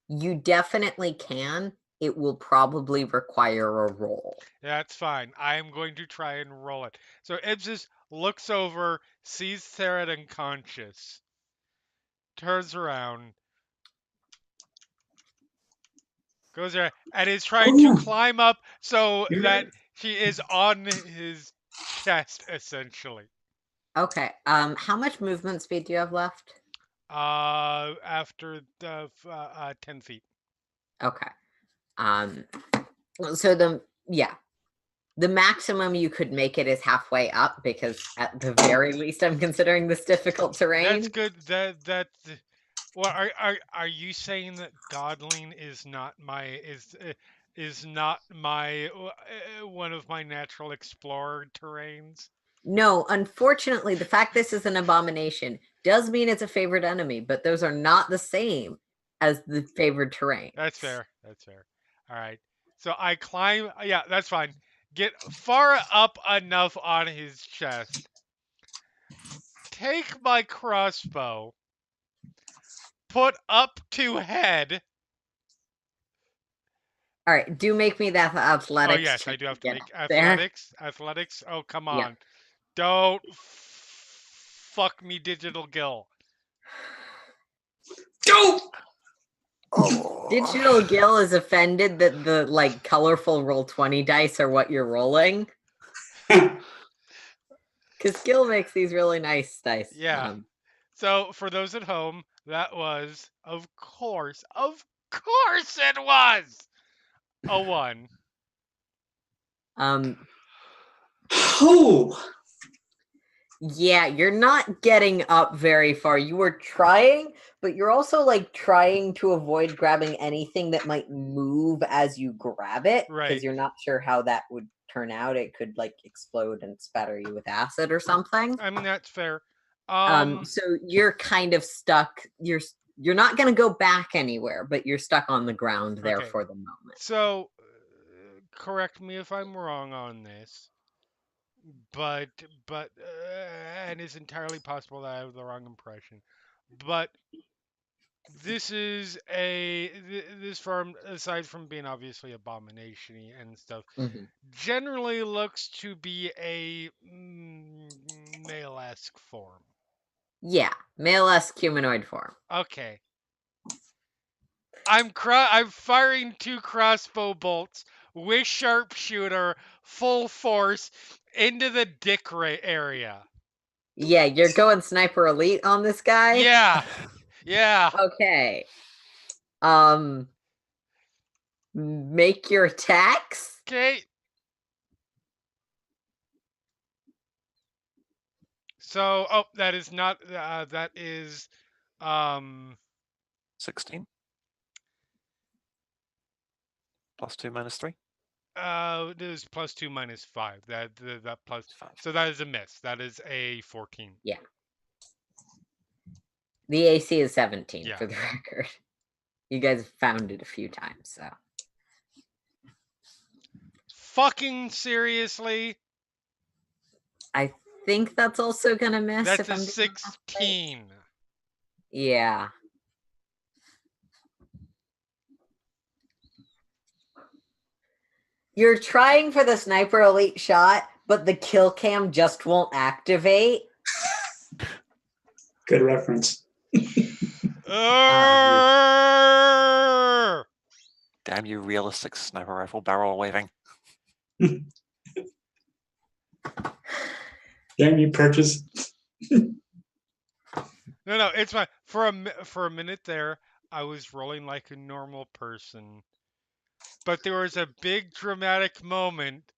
Speaker 2: You definitely can. It will probably require a roll.
Speaker 4: That's fine. I am going to try and roll it. So Ibsis looks over, sees Theret unconscious, turns around, goes there, and is trying to climb up so that she is on his chest, essentially.
Speaker 2: Okay. How much movement speed do you have left?
Speaker 4: After the 10 feet.
Speaker 2: Okay. So the maximum you could make it is halfway up because at the very least I'm considering this difficult terrain.
Speaker 4: That's good. Well, are you saying that Godling is not my one of my natural explorer terrains?
Speaker 2: No, unfortunately, the fact this is an abomination does mean it's a favored enemy, but those are not the same as the favored terrain.
Speaker 4: That's fair. That's fair. All right. So I climb. Yeah, that's fine. Get far up enough on his chest. Take my crossbow. Put up to head.
Speaker 2: All right, do make me that athletics.
Speaker 4: Oh yes, I
Speaker 2: check
Speaker 4: do have to
Speaker 2: get
Speaker 4: make
Speaker 2: up there.
Speaker 4: athletics. Athletics. Oh come on.
Speaker 2: Yeah.
Speaker 4: Don't fuck me, Digital Gill.
Speaker 3: Go!
Speaker 2: Digital Gill is offended that the colorful roll 20 dice are what you're rolling. Because Gill makes these really nice dice.
Speaker 4: Yeah. So for those at home, that was, of course it was a 1.
Speaker 3: Oh,
Speaker 2: Yeah, you're not getting up very far. You were trying, but you're also trying to avoid grabbing anything that might move as you grab it.
Speaker 4: Right.
Speaker 2: Because you're not sure how that would turn out. It could explode and spatter you with acid or something.
Speaker 4: I mean, that's fair.
Speaker 2: So you're kind of stuck. You're not going to go back anywhere, but you're stuck on the ground there
Speaker 4: Okay.
Speaker 2: for the moment.
Speaker 4: So correct me if I'm wrong on this, but and it's entirely possible that I have the wrong impression. But this is this farm, aside from being obviously abomination-y and stuff,
Speaker 2: Mhm.
Speaker 4: generally looks to be a male-esque form.
Speaker 2: Yeah, male-esque humanoid form.
Speaker 4: Okay. I'm firing 2 crossbow bolts with sharpshooter, full force, into the dick area.
Speaker 2: Yeah, you're going sniper elite on this guy?
Speaker 4: Yeah. Yeah.
Speaker 2: Okay. Make your attacks.
Speaker 4: Okay. So, that is not that is
Speaker 5: 16. +2 -3.
Speaker 4: It is +2 -5. That plus
Speaker 5: 5.
Speaker 4: so that is a miss. That is a 14.
Speaker 2: Yeah. The AC is 17
Speaker 4: Yeah.
Speaker 2: for the record. You guys have found it a few times, so.
Speaker 4: Fucking seriously?
Speaker 2: I think that's also gonna miss.
Speaker 4: That's
Speaker 2: if
Speaker 4: a
Speaker 2: I'm doing the math right.
Speaker 4: 16.
Speaker 2: Yeah. You're trying for the sniper elite shot, but the kill cam just won't activate.
Speaker 3: Good reference.
Speaker 4: Urgh!
Speaker 5: Damn you, realistic sniper rifle barrel waving.
Speaker 3: Damn you, purchase.
Speaker 4: No, it's fine. For a minute there, I was rolling like a normal person, but there was a big dramatic moment,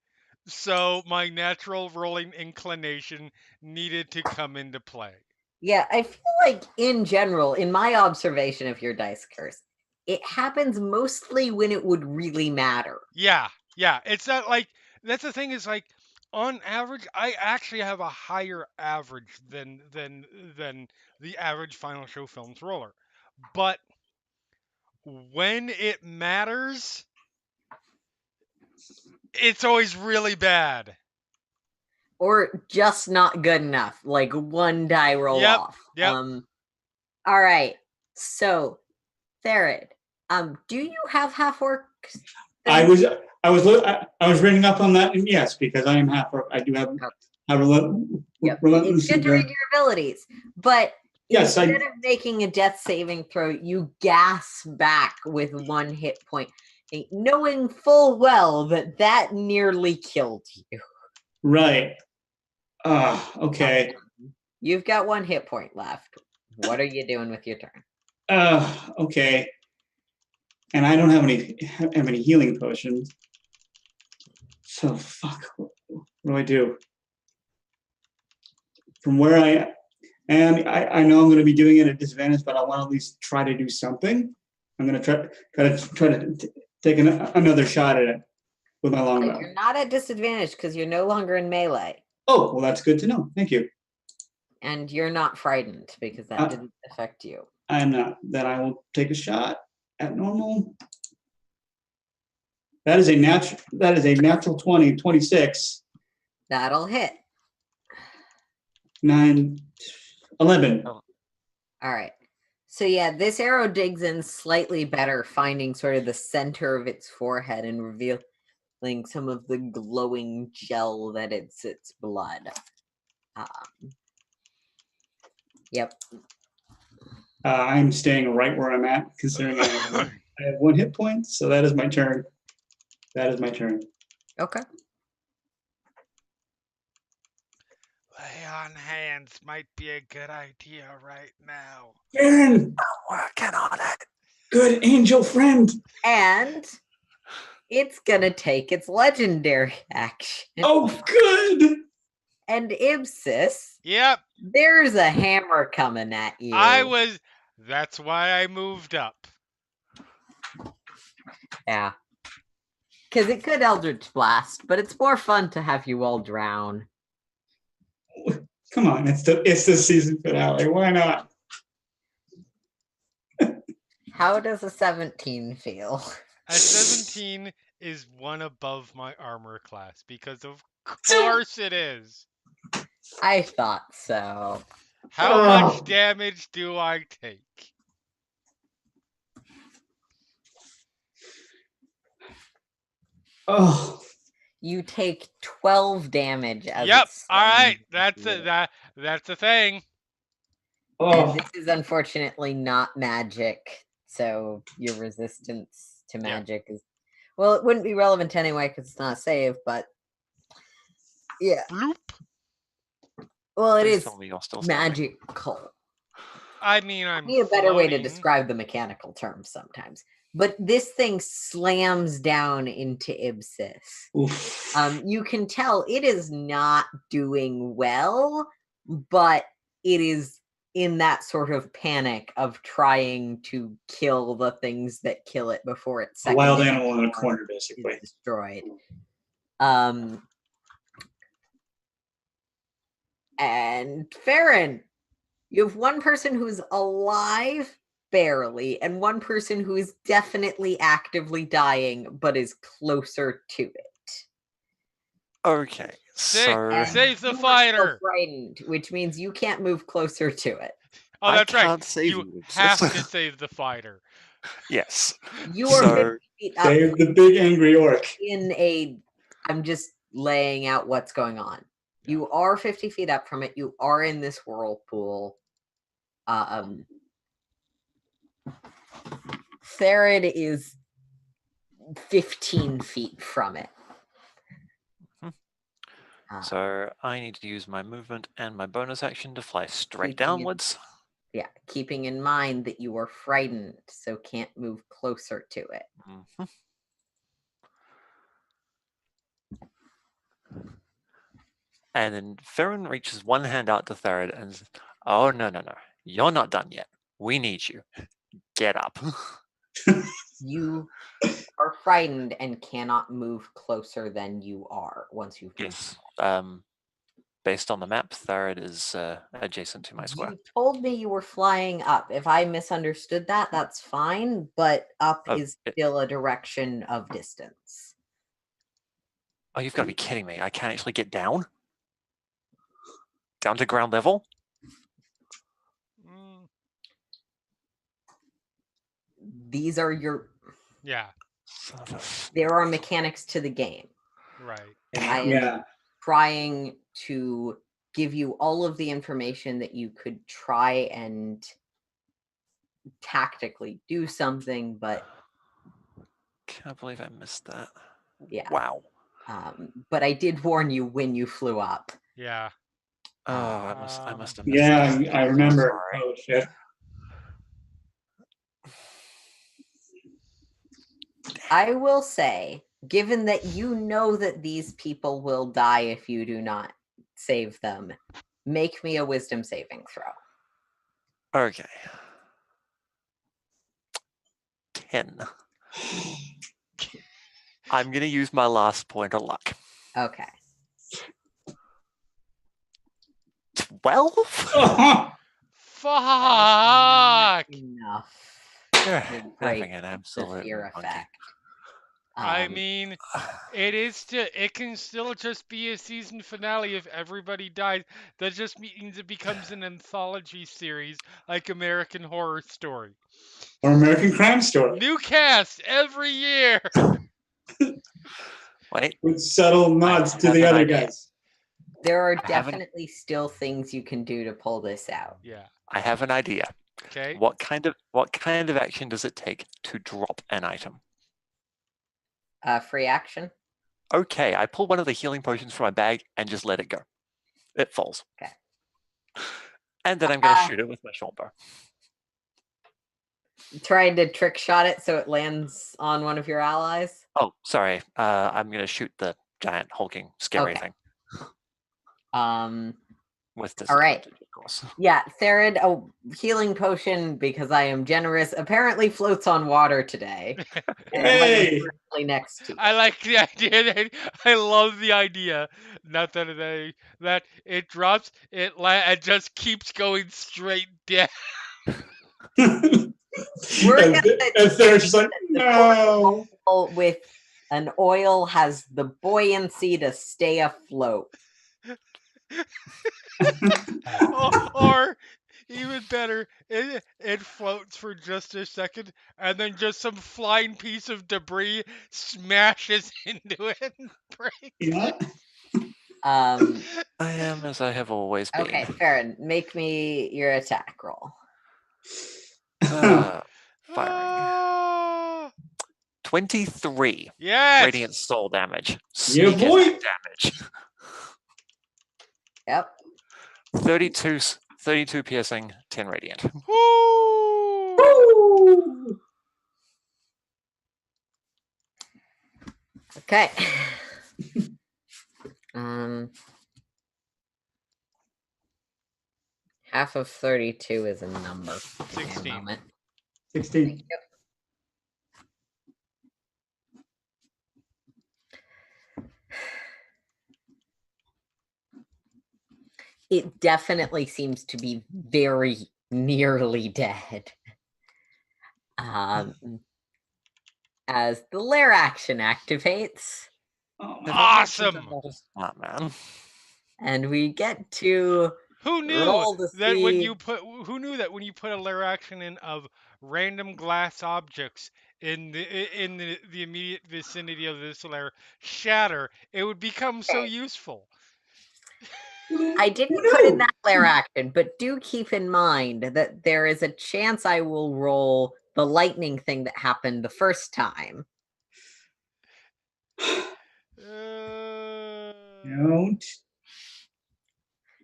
Speaker 4: so my natural rolling inclination needed to come into play.
Speaker 2: Yeah, I feel like in general, in my observation of your dice curse, it happens mostly when it would really matter.
Speaker 4: Yeah. It's not like that's the thing is like on average, I actually have a higher average than the average Final Show Films roller, but when it matters, it's always really bad.
Speaker 2: Or just not good enough, like one die roll
Speaker 4: Yep,
Speaker 2: off.
Speaker 4: yep.
Speaker 2: All right. So, Therid, do you have half orcs?
Speaker 3: I was reading up on that, and yes, because I am half orc, I do have
Speaker 2: Yep.
Speaker 3: relentless.
Speaker 2: It's good to read your abilities, but
Speaker 3: Yes,
Speaker 2: instead of making a death saving throw, you gasp back with 1 hit point, knowing full well that nearly killed you.
Speaker 3: Right. Okay.
Speaker 2: You've got 1 hit point left. What are you doing with your turn?
Speaker 3: Okay. And I don't have any healing potions. So fuck. What do I do? From where I am, I know I'm going to be doing it at disadvantage, but I want to at least try to do something. I'm going to try to take another shot at it with my longbow.
Speaker 2: You're not at disadvantage because you're no longer in melee.
Speaker 3: Oh, well, that's good to know. Thank you.
Speaker 2: And you're not frightened because that didn't affect you.
Speaker 3: I am not. Then I will take a shot at normal. That is a natural 20, 26.
Speaker 2: That'll hit.
Speaker 3: 9, 11.
Speaker 2: All right. So yeah, this arrow digs in slightly better, finding sort of the center of its forehead and revealing some of the glowing gel that it's blood. Yep.
Speaker 3: I'm staying right where I'm at, considering I have 1 hit point. So that is my turn.
Speaker 2: Okay.
Speaker 4: Lay on hands might be a good idea right now.
Speaker 3: Aaron!
Speaker 5: I'm working on it.
Speaker 3: Good angel friend!
Speaker 2: And it's gonna take its legendary action.
Speaker 3: Oh, good!
Speaker 2: And Ibsis,
Speaker 4: Yep.
Speaker 2: there's a hammer coming at you.
Speaker 4: That's why I moved up.
Speaker 2: Yeah. Because it could Eldritch Blast, but it's more fun to have you all drown.
Speaker 3: Come on, it's the season finale. Why not?
Speaker 2: How does a 17 feel?
Speaker 4: A 17 is 1 above my armor class, because of course it is.
Speaker 2: I thought so.
Speaker 4: How much damage do I take?
Speaker 3: Oh.
Speaker 2: You take 12 damage as
Speaker 4: Yep.
Speaker 2: it's
Speaker 4: All right.
Speaker 2: slammed.
Speaker 4: That's a thing.
Speaker 3: Oh.
Speaker 2: And this is unfortunately not magic, so your resistance to magic is, well, it wouldn't be relevant anyway because it's not a save, but yeah.
Speaker 4: Bloop.
Speaker 2: Well, it
Speaker 5: Please
Speaker 2: is
Speaker 5: tell me you're still standing.
Speaker 2: magical.
Speaker 4: I mean,
Speaker 2: I
Speaker 4: I'm
Speaker 2: need a better way to
Speaker 4: floating.
Speaker 2: describe the mechanical terms sometimes. But this thing slams down into Ibsis.
Speaker 3: Oof.
Speaker 2: You can tell it is not doing well, but it is in that sort of panic of trying to kill the things that kill it before it's
Speaker 3: A wild animal in a corner, basically.
Speaker 2: destroyed. And Farron, you have 1 person who's alive, barely, and one person who is definitely actively dying but is closer to it.
Speaker 5: Okay, so
Speaker 2: And
Speaker 4: Save the
Speaker 2: you are still
Speaker 4: fighter.
Speaker 2: frightened, which means you can't move closer to it.
Speaker 4: Oh,
Speaker 5: I
Speaker 4: that's right.
Speaker 5: can't save
Speaker 4: You
Speaker 5: you.
Speaker 4: have to save the fighter.
Speaker 5: Yes.
Speaker 2: You are
Speaker 5: So-
Speaker 2: 50 feet up
Speaker 3: Save the big angry orc.
Speaker 2: in a. I'm just laying out what's going on. You are 50 feet up from it. You are in this whirlpool. Therid is 15 feet from it.
Speaker 5: So I need to use my movement and my bonus action to fly straight
Speaker 2: Keeping it-
Speaker 5: downwards.
Speaker 2: Yeah, keeping in mind that you are frightened, so can't move closer to it.
Speaker 5: Mhm. And then Farron reaches one hand out to Therid and says, "Oh, no. You're not done yet. We need you. Get up."
Speaker 2: You are frightened and cannot move closer than you are once you've moved.
Speaker 5: Yes. Based on the map, Therid is adjacent to my square.
Speaker 2: You told me you were flying up. If I misunderstood that, that's fine, but up
Speaker 5: Oh,
Speaker 2: is still a direction of distance.
Speaker 5: Oh, you've got to be kidding me. I can't actually get down? Down to ground level?
Speaker 4: Mm,
Speaker 2: These are your.
Speaker 4: yeah,
Speaker 5: Son of a
Speaker 2: There are mechanics to the game.
Speaker 4: right.
Speaker 2: I am
Speaker 3: Yeah.
Speaker 2: trying to give you all of the information that you could try and tactically do something, but
Speaker 5: Can't believe I missed that.
Speaker 2: yeah.
Speaker 5: Wow.
Speaker 2: But I did warn you when you flew up.
Speaker 4: Yeah.
Speaker 5: Oh, I must have missed
Speaker 3: Yeah,
Speaker 5: that.
Speaker 3: I remember.
Speaker 5: Sorry.
Speaker 3: Oh shit.
Speaker 2: I will say, given that you know that these people will die if you do not save them, make me a wisdom saving throw.
Speaker 5: Okay. 10. I'm going to use my last point of luck.
Speaker 2: Okay.
Speaker 5: 12?
Speaker 3: Oh,
Speaker 4: Fuck.
Speaker 2: Enough.
Speaker 5: You're
Speaker 2: to
Speaker 5: having
Speaker 2: break
Speaker 5: an
Speaker 2: the
Speaker 5: absolute
Speaker 2: fear
Speaker 5: monkey.
Speaker 2: effect.
Speaker 4: I mean, it can still just be a season finale if everybody dies. That just means it becomes an anthology series like American Horror Story.
Speaker 3: or American Crime Story
Speaker 4: New cast every year.
Speaker 5: Wait,
Speaker 3: with subtle nods to
Speaker 5: have
Speaker 3: the
Speaker 5: an
Speaker 3: other
Speaker 5: idea.
Speaker 3: guys.
Speaker 2: there are
Speaker 5: I haven't-
Speaker 2: definitely still things you can do to pull this out.
Speaker 4: Yeah.
Speaker 5: I have an idea.
Speaker 4: Okay.
Speaker 5: What kind of action does it take to drop an item?
Speaker 2: Free action.
Speaker 5: Okay, I pull one of the healing potions from my bag and just let it go. It falls.
Speaker 2: Okay.
Speaker 5: And then I'm going to shoot it with my short bow.
Speaker 2: Trying to trick shot it so it lands on one of your allies.
Speaker 5: Oh, sorry. I'm going to shoot the giant hulking scary
Speaker 2: Okay.
Speaker 5: thing with
Speaker 2: All right.
Speaker 5: disadvantage, of course.
Speaker 2: Yeah, Therid, a healing potion, because I am generous, apparently floats on water today. And
Speaker 3: Hey!
Speaker 2: directly next to you.
Speaker 4: I like the idea. I love the idea. Not that it drops, it just keeps going straight down.
Speaker 3: and
Speaker 2: gonna
Speaker 3: There's just like, no.
Speaker 2: With an oil has the buoyancy to stay afloat.
Speaker 4: or even better, it floats for just a second, and then just some flying piece of debris smashes into it and breaks.
Speaker 3: Yeah.
Speaker 2: Um,
Speaker 5: I am as I have always been.
Speaker 2: okay, Farron, make me your attack roll.
Speaker 5: Firing.
Speaker 4: Ah,
Speaker 5: 23
Speaker 4: yes.
Speaker 5: radiant soul damage.
Speaker 3: Yeah,
Speaker 5: Sneak
Speaker 3: boy.
Speaker 5: attack damage.
Speaker 2: Yep.
Speaker 5: 32 piercing, 10 radiant.
Speaker 4: Woo!
Speaker 3: Woo!
Speaker 2: Okay. Half of 32 is a number. Give me a
Speaker 4: 16.
Speaker 2: moment.
Speaker 3: 16.
Speaker 2: It definitely seems to be very nearly dead. As the lair action activates,
Speaker 3: Oh,
Speaker 5: Have
Speaker 3: my.
Speaker 5: I mentioned
Speaker 4: Awesome.
Speaker 5: I'm not a smart man?
Speaker 2: and we get to
Speaker 4: Who knew
Speaker 2: roll to
Speaker 4: that when
Speaker 2: see.
Speaker 4: you put a layer action in of random glass objects in the immediate vicinity of this layer shatter, it would become so
Speaker 2: Okay.
Speaker 4: useful.
Speaker 2: I
Speaker 3: Who
Speaker 2: didn't put in
Speaker 3: knew?
Speaker 2: that lair action, but do keep in mind that there is a chance I will roll the lightning thing that happened the first time.
Speaker 3: Don't.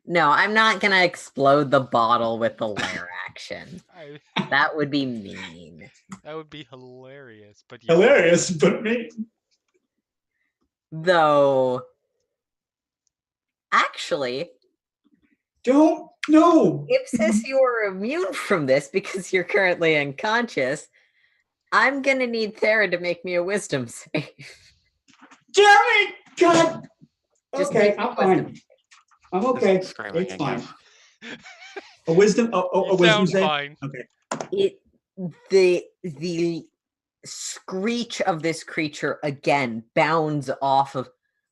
Speaker 2: No, I'm not going to explode the bottle with the lair action. That would be mean.
Speaker 4: That would be hilarious, but yeah.
Speaker 3: Hilarious, but me.
Speaker 2: Though, actually,
Speaker 3: Don't. No.
Speaker 2: since you're immune from this because you're currently unconscious, I'm going to need Thera to make me a wisdom save.
Speaker 3: Damn it! God.
Speaker 2: Just
Speaker 3: Okay,
Speaker 2: make me
Speaker 3: I'm
Speaker 2: a wisdom
Speaker 3: fine. I'm okay.
Speaker 5: Screaming
Speaker 3: It's
Speaker 5: again.
Speaker 3: fine. A wisdom. A
Speaker 4: You
Speaker 3: wisdom
Speaker 4: sound
Speaker 3: save.
Speaker 4: fine.
Speaker 3: Okay.
Speaker 2: The screech of this creature again bounds off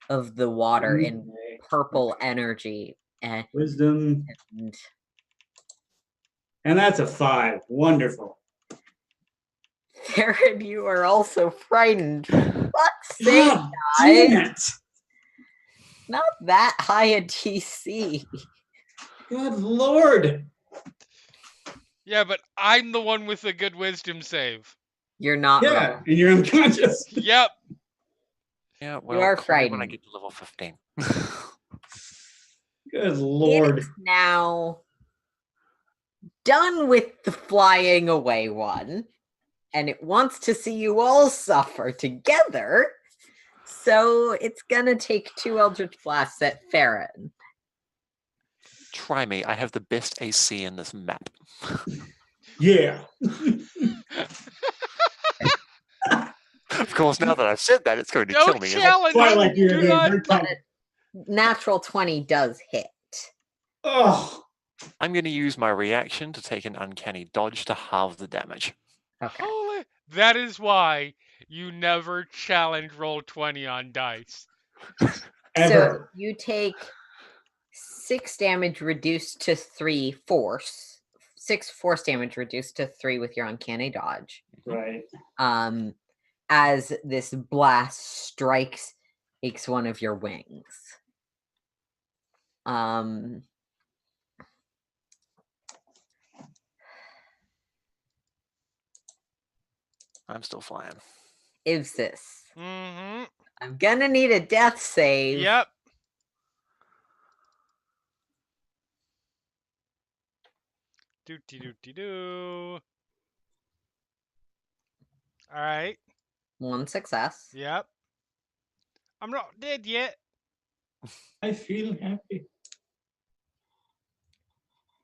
Speaker 2: of the water in
Speaker 3: Okay.
Speaker 2: purple energy, and
Speaker 3: Wisdom. And that's a 5. Wonderful.
Speaker 2: Theron, you are also frightened. Fuck's sake,
Speaker 3: God damn it!
Speaker 2: not that high a DC.
Speaker 3: Good lord.
Speaker 4: Yeah, but I'm the one with the good wisdom save.
Speaker 2: You're not
Speaker 3: Yeah,
Speaker 2: wrong.
Speaker 3: and you're unconscious.
Speaker 4: Yep.
Speaker 5: Yeah, well,
Speaker 2: are
Speaker 5: call me when I
Speaker 2: frightened.
Speaker 5: get to level 15.
Speaker 3: Good
Speaker 2: It
Speaker 3: lord.
Speaker 2: is now done with the flying away one, and it wants to see you all suffer together. So it's gonna take 2 Eldritch Blasts at Farron.
Speaker 5: Try me. I have the best AC in this map.
Speaker 3: Yeah.
Speaker 5: Of course, now that I've said that, it's going to kill
Speaker 4: Don't
Speaker 5: me. isn't it?
Speaker 4: challenge
Speaker 3: Quite
Speaker 4: him.
Speaker 3: like you're
Speaker 4: Do
Speaker 3: doing
Speaker 4: not.
Speaker 3: very confident.
Speaker 2: Natural 20 does hit.
Speaker 3: Oh.
Speaker 5: I'm going to use my reaction to take an uncanny dodge to halve the damage.
Speaker 2: Okay.
Speaker 4: Holy. That is why you never challenge roll 20 on dice.
Speaker 3: Ever.
Speaker 2: So you take 6 damage reduced to 3 force. 6 force damage reduced to 3 with your uncanny dodge.
Speaker 3: Right.
Speaker 2: As this blast strikes, takes one of your wings.
Speaker 5: I'm still flying.
Speaker 2: Is this?
Speaker 4: Mm-hmm.
Speaker 2: I'm gonna need a death save.
Speaker 4: Yep. Do. All right.
Speaker 2: 1 success.
Speaker 4: Yep. I'm not dead yet.
Speaker 3: I feel happy.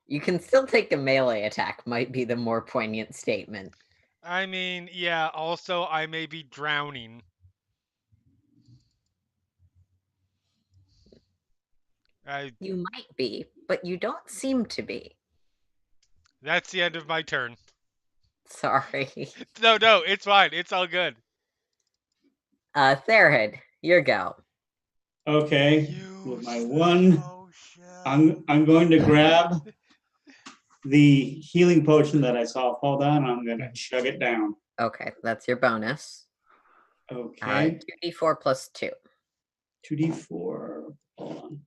Speaker 2: You can still take a melee attack, might be the more poignant statement.
Speaker 4: I mean, yeah, also I may be drowning.
Speaker 2: You might be, but you don't seem to be.
Speaker 4: That's the end of my turn.
Speaker 2: Sorry.
Speaker 4: No, it's fine. It's all good.
Speaker 2: Therhead, your go.
Speaker 3: Okay. With my 1, I'm going to grab the healing potion that I saw fall down. I'm going to chug it down.
Speaker 2: Okay, that's your bonus.
Speaker 3: Okay.
Speaker 2: 2d4 plus 2.
Speaker 3: 2d4. Hold on.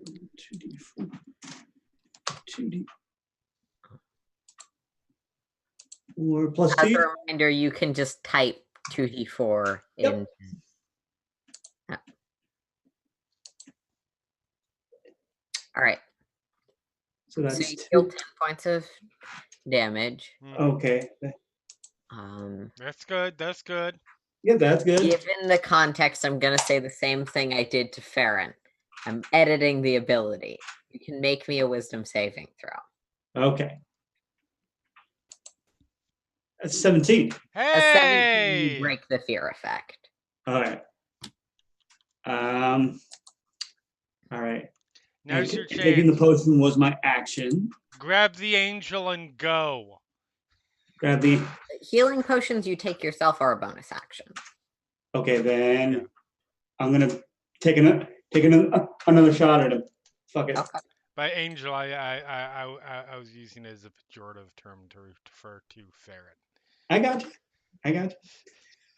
Speaker 3: $2d4. 2d4 plus
Speaker 2: As
Speaker 3: 2.
Speaker 2: a reminder, you can just type 2d4 in.
Speaker 3: Yep.
Speaker 2: All right.
Speaker 3: So
Speaker 2: So
Speaker 3: that's
Speaker 2: you
Speaker 3: 2.
Speaker 2: deal 10 points of damage.
Speaker 3: Okay.
Speaker 4: That's good. That's good.
Speaker 3: Yeah, that's good.
Speaker 2: Given the context, I'm going to say the same thing I did to Farron. I'm editing the ability. You can make me a wisdom saving throw.
Speaker 3: Okay. That's 17.
Speaker 2: A 17, you
Speaker 4: Hey!
Speaker 2: break the fear effect.
Speaker 3: All right. All right.
Speaker 4: Now's
Speaker 3: And
Speaker 4: your
Speaker 3: taking the
Speaker 4: chance.
Speaker 3: potion was my action.
Speaker 4: Grab the angel and go.
Speaker 3: Grab the.
Speaker 2: Healing potions you take yourself are a bonus action.
Speaker 3: Okay, then
Speaker 4: Yeah.
Speaker 3: I'm gonna take another shot at him. Fuck it.
Speaker 2: Okay.
Speaker 4: By angel, I was using it as a pejorative term to refer to ferret.
Speaker 3: I got you.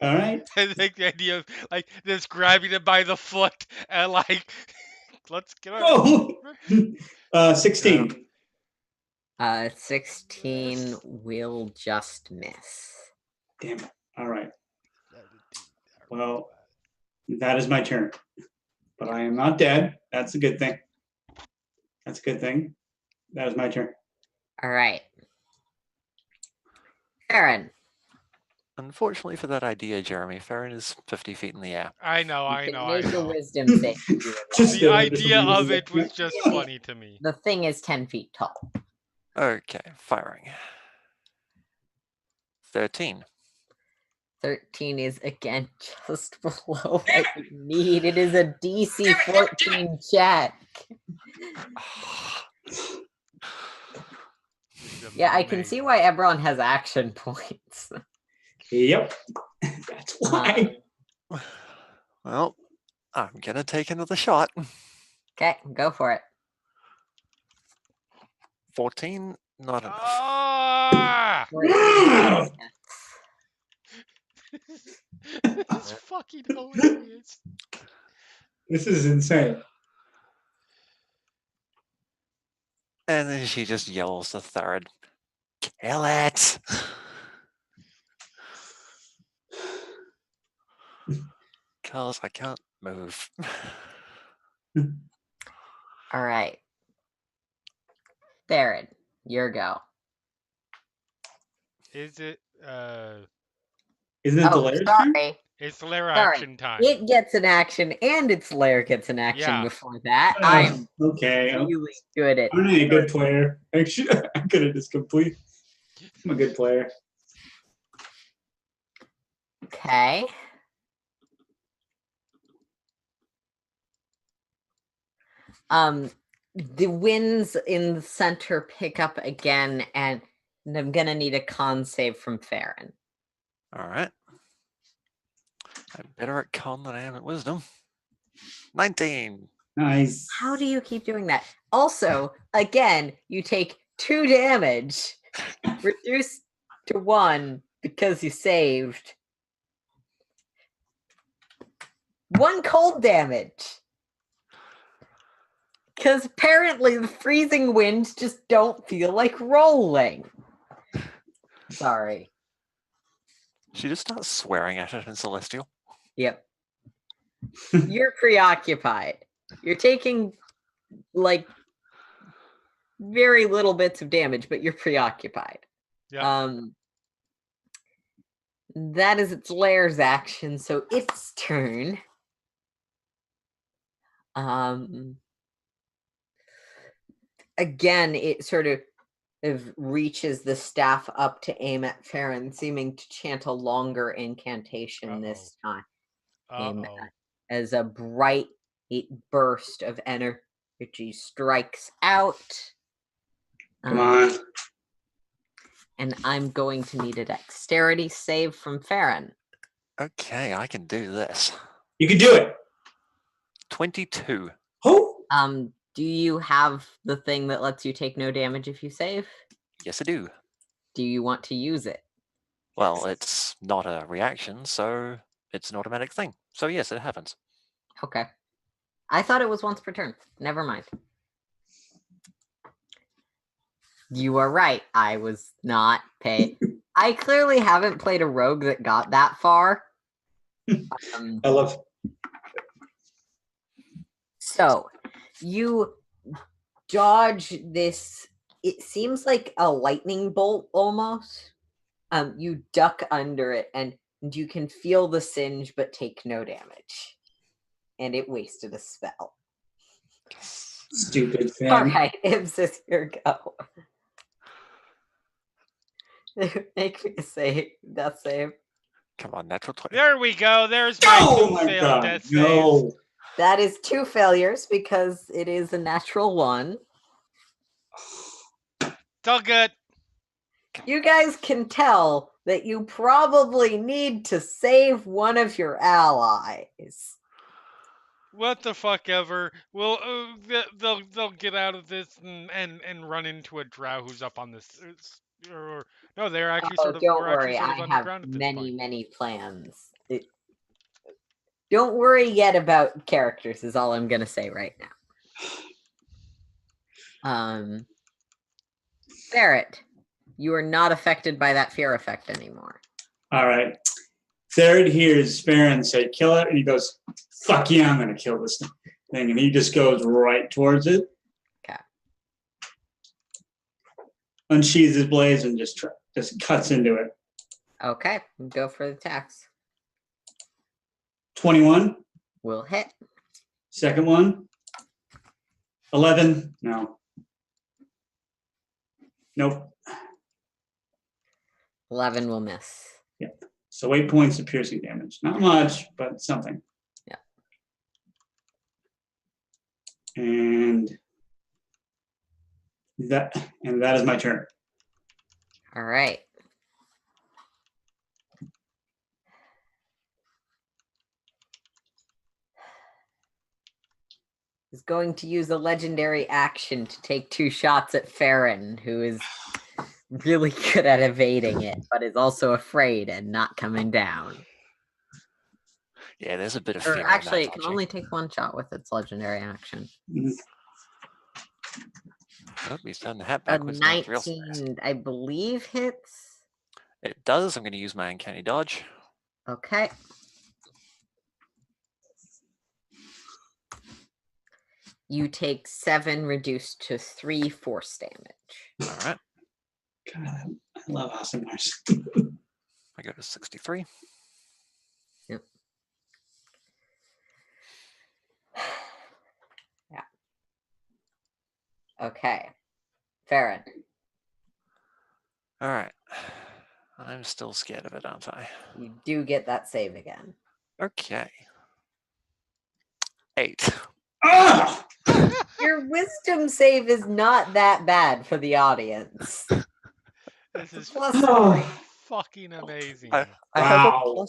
Speaker 3: All right.
Speaker 4: I think the idea of like just grabbing it by the foot and like, let's get on.
Speaker 3: Oh, 16.
Speaker 2: 16 will just miss.
Speaker 3: Damn it. All right. Well, that is my turn. But I am not dead. That's a good thing. That is my turn.
Speaker 2: All right. Farron.
Speaker 5: Unfortunately for that idea, Jeremy, Farron is 50 feet in the air.
Speaker 4: I know.
Speaker 2: Make a wisdom save.
Speaker 3: Just
Speaker 4: The
Speaker 3: the
Speaker 4: idea of it was just funny to me.
Speaker 2: The thing is 10 feet tall.
Speaker 5: Okay, firing. 13.
Speaker 2: 13 is again just below what you need. It is a DC 14 check. Yeah, I can see why Ebron has action points.
Speaker 3: Yep. That's why.
Speaker 5: Well, I'm gonna take another shot.
Speaker 2: Okay, go for it.
Speaker 5: 14, not enough.
Speaker 4: Ah!
Speaker 2: 14.
Speaker 4: This is fucking hilarious.
Speaker 3: This is insane.
Speaker 5: And then she just yells the third, "Kill it!" Because I can't move.
Speaker 2: All right. Farron, your go.
Speaker 4: Is it?
Speaker 3: Isn't it the
Speaker 2: Oh,
Speaker 3: layers?
Speaker 2: sorry.
Speaker 4: It's lair
Speaker 2: Sorry.
Speaker 4: action time.
Speaker 2: It gets an action and its lair gets an action
Speaker 4: Yeah.
Speaker 2: before that. I'm
Speaker 3: Okay.
Speaker 2: really good at
Speaker 3: I'm not a good player. Actually, I'm good at this complete. I'm a good player.
Speaker 2: Okay. The winds in the center pick up again, and I'm gonna need a con save from Farron.
Speaker 5: All right. I'm better at con than I am at wisdom. 19.
Speaker 3: Nice.
Speaker 2: How do you keep doing that? Also, again, you take 2 damage, reduced to 1 because you saved. 1 cold damage. Because apparently the freezing winds just don't feel like rolling. Sorry.
Speaker 5: She just starts swearing at it in Celestial.
Speaker 2: Yep. You're preoccupied. You're taking, like, very little bits of damage, but you're preoccupied.
Speaker 4: Yeah.
Speaker 2: That is its lair's action, so its turn. Again, it sort of reaches the staff up to aim at Farron, seeming to chant a longer incantation this time. As a bright burst of energy strikes out.
Speaker 3: Come on.
Speaker 2: And I'm going to need a dexterity save from Farron.
Speaker 5: Okay, I can do this.
Speaker 3: You can do it.
Speaker 5: 22.
Speaker 3: Oh.
Speaker 2: Do you have the thing that lets you take no damage if you save?
Speaker 5: Yes, I do.
Speaker 2: Do you want to use it?
Speaker 5: Well, it's not a reaction, so it's an automatic thing. So yes, it happens.
Speaker 2: Okay. I thought it was once per turn. Never mind. You are right. I was not paid. I clearly haven't played a rogue that got that far.
Speaker 3: I love.
Speaker 2: So, you dodge this. It seems like a lightning bolt almost. You duck under it, and you can feel the singe, but take no damage. And it wasted a spell.
Speaker 3: Stupid thing.
Speaker 2: All right, Ibsis, your go. Make me a save. Death save.
Speaker 5: Come on, natural 20.
Speaker 4: There we go. There's my
Speaker 3: Oh
Speaker 4: two
Speaker 3: my
Speaker 4: failed
Speaker 3: god!
Speaker 4: death saves.
Speaker 3: No.
Speaker 2: That is 2 failures because it is a natural 1.
Speaker 4: It's all good.
Speaker 2: You guys can tell that you probably need to save one of your allies.
Speaker 4: What the fuck ever. Well, they'll get out of this and run into a drow who's up on this. Or no, they're actually
Speaker 2: Oh,
Speaker 4: sort of
Speaker 2: don't
Speaker 4: we're actually
Speaker 2: worry.
Speaker 4: sort
Speaker 2: I
Speaker 4: of
Speaker 2: have
Speaker 4: underground at this
Speaker 2: many,
Speaker 4: point.
Speaker 2: many plans. Don't worry yet about characters is all I'm going to say right now. Ferret, you are not affected by that fear effect anymore.
Speaker 3: All right. Third hears Farron say, kill it. And he goes, fuck yeah, I'm going to kill this thing. And he just goes right towards it.
Speaker 2: Okay.
Speaker 3: Unsheathes his blades and just cuts into it.
Speaker 2: Okay, go for the attacks.
Speaker 3: 21.
Speaker 2: Will hit.
Speaker 3: Second one. 11. No. Nope.
Speaker 2: 11 will miss.
Speaker 3: Yep. So 8 points of piercing damage. Not much, but something.
Speaker 2: Yeah.
Speaker 3: And that is my turn.
Speaker 2: All right. Is going to use a legendary action to take 2 shots at Farron, who is really good at evading it, but is also afraid and not coming down.
Speaker 5: Yeah, there's a bit of
Speaker 2: Or
Speaker 5: fear.
Speaker 2: actually,
Speaker 5: in
Speaker 2: it
Speaker 5: that,
Speaker 2: can only take 1 shot with its legendary action.
Speaker 5: Oh, he's done the hat
Speaker 2: A
Speaker 5: backwards. Now it's real serious.
Speaker 2: 19, I believe, hits.
Speaker 5: It does. I'm going to use my uncanny dodge.
Speaker 2: Okay. You take 7 reduced to 3 force damage.
Speaker 5: All right.
Speaker 3: God, I love Asimars.
Speaker 5: I go to 63.
Speaker 2: Yep. Yeah. Okay. Farron.
Speaker 5: All right. I'm still scared of it, aren't I?
Speaker 2: You do get that save again.
Speaker 5: Okay. 8.
Speaker 3: Ah!
Speaker 2: Your wisdom save is not that bad for the audience.
Speaker 4: This is
Speaker 2: Plus
Speaker 4: fucking amazing.
Speaker 5: I have a
Speaker 3: Wow.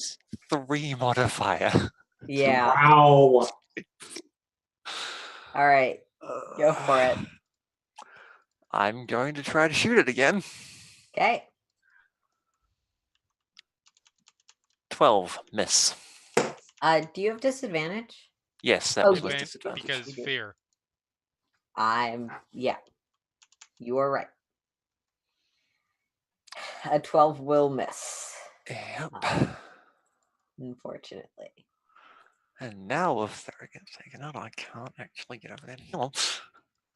Speaker 5: +3 modifier.
Speaker 2: Yeah.
Speaker 3: Wow.
Speaker 2: All right. Go for it.
Speaker 5: I'm going to try to shoot it again.
Speaker 2: Okay.
Speaker 5: 12. Miss.
Speaker 2: Do you have disadvantage?
Speaker 5: Yes, that
Speaker 2: Oh,
Speaker 5: was with
Speaker 2: yeah.
Speaker 5: disadvantage.
Speaker 4: Because
Speaker 2: You do.
Speaker 4: fear.
Speaker 2: Yeah. You are right. A 12 will miss,
Speaker 5: Yep.
Speaker 2: unfortunately.
Speaker 5: And now if they're gets taken out, I can't actually get over there and heal 'em.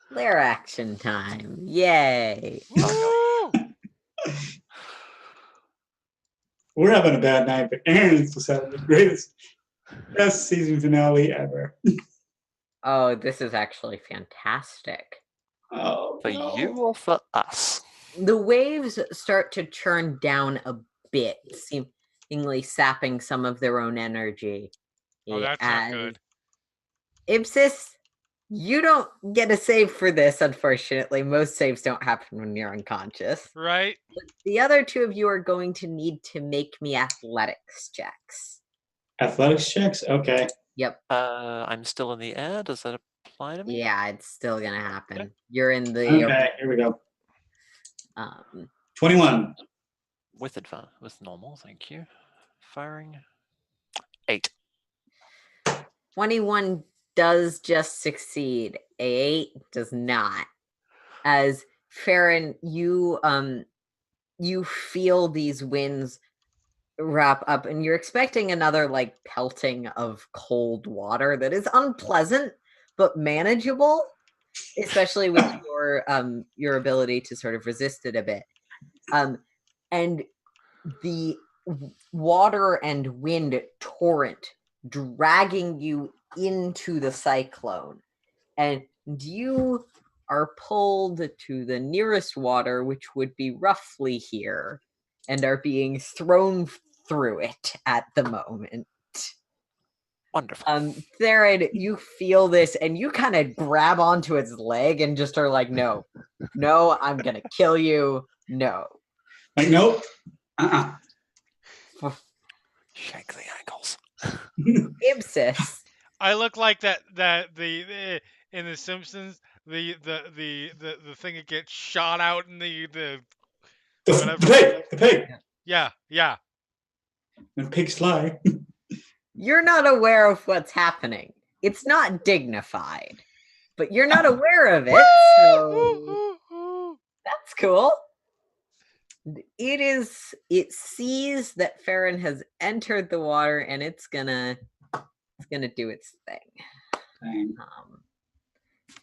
Speaker 2: Flare action time. Yay.
Speaker 5: Oh,
Speaker 4: Woo!
Speaker 3: We're having a bad night, but Aaron's just having the greatest, best season finale ever.
Speaker 2: Oh, this is actually fantastic.
Speaker 3: Oh,
Speaker 5: For
Speaker 3: no.
Speaker 5: you or for us?
Speaker 2: The waves start to churn down a bit, seemingly sapping some of their own energy.
Speaker 4: Oh, that's not good.
Speaker 2: Ipsis, you don't get a save for this, unfortunately. Most saves don't happen when you're unconscious.
Speaker 4: Right?
Speaker 2: But the other 2 of you are going to need to make me athletics checks.
Speaker 3: Athletics checks? Okay.
Speaker 2: Yep.
Speaker 5: I'm still in the air. Does that apply to me?
Speaker 2: Yeah, it's still gonna happen. You're in the
Speaker 3: Okay, here we go. 21.
Speaker 5: With normal, thank you. Firing. 8.
Speaker 2: 21 does just succeed. A 8 does not. As Farron, you feel these winds wrap up, and you're expecting another like pelting of cold water that is unpleasant but manageable, especially with your ability to sort of resist it a bit. And the water and wind torrent dragging you into the cyclone, and you are pulled to the nearest water, which would be roughly here, and are being thrown through it at the moment.
Speaker 5: Wonderful.
Speaker 2: Theron, you feel this and you kind of grab onto its leg and just are like, no, I'm gonna kill you. No.
Speaker 3: Like, nope.
Speaker 5: Shake the ankles.
Speaker 2: Ipsis.
Speaker 4: I look like that the in the Simpsons the thing that gets shot out in the whatever.
Speaker 3: The pig.
Speaker 4: Yeah.
Speaker 3: When pigs fly.
Speaker 2: You're not aware of what's happening. It's not dignified, but you're not aware of it. So that's cool. It sees that Farron has entered the water and it's gonna do its thing.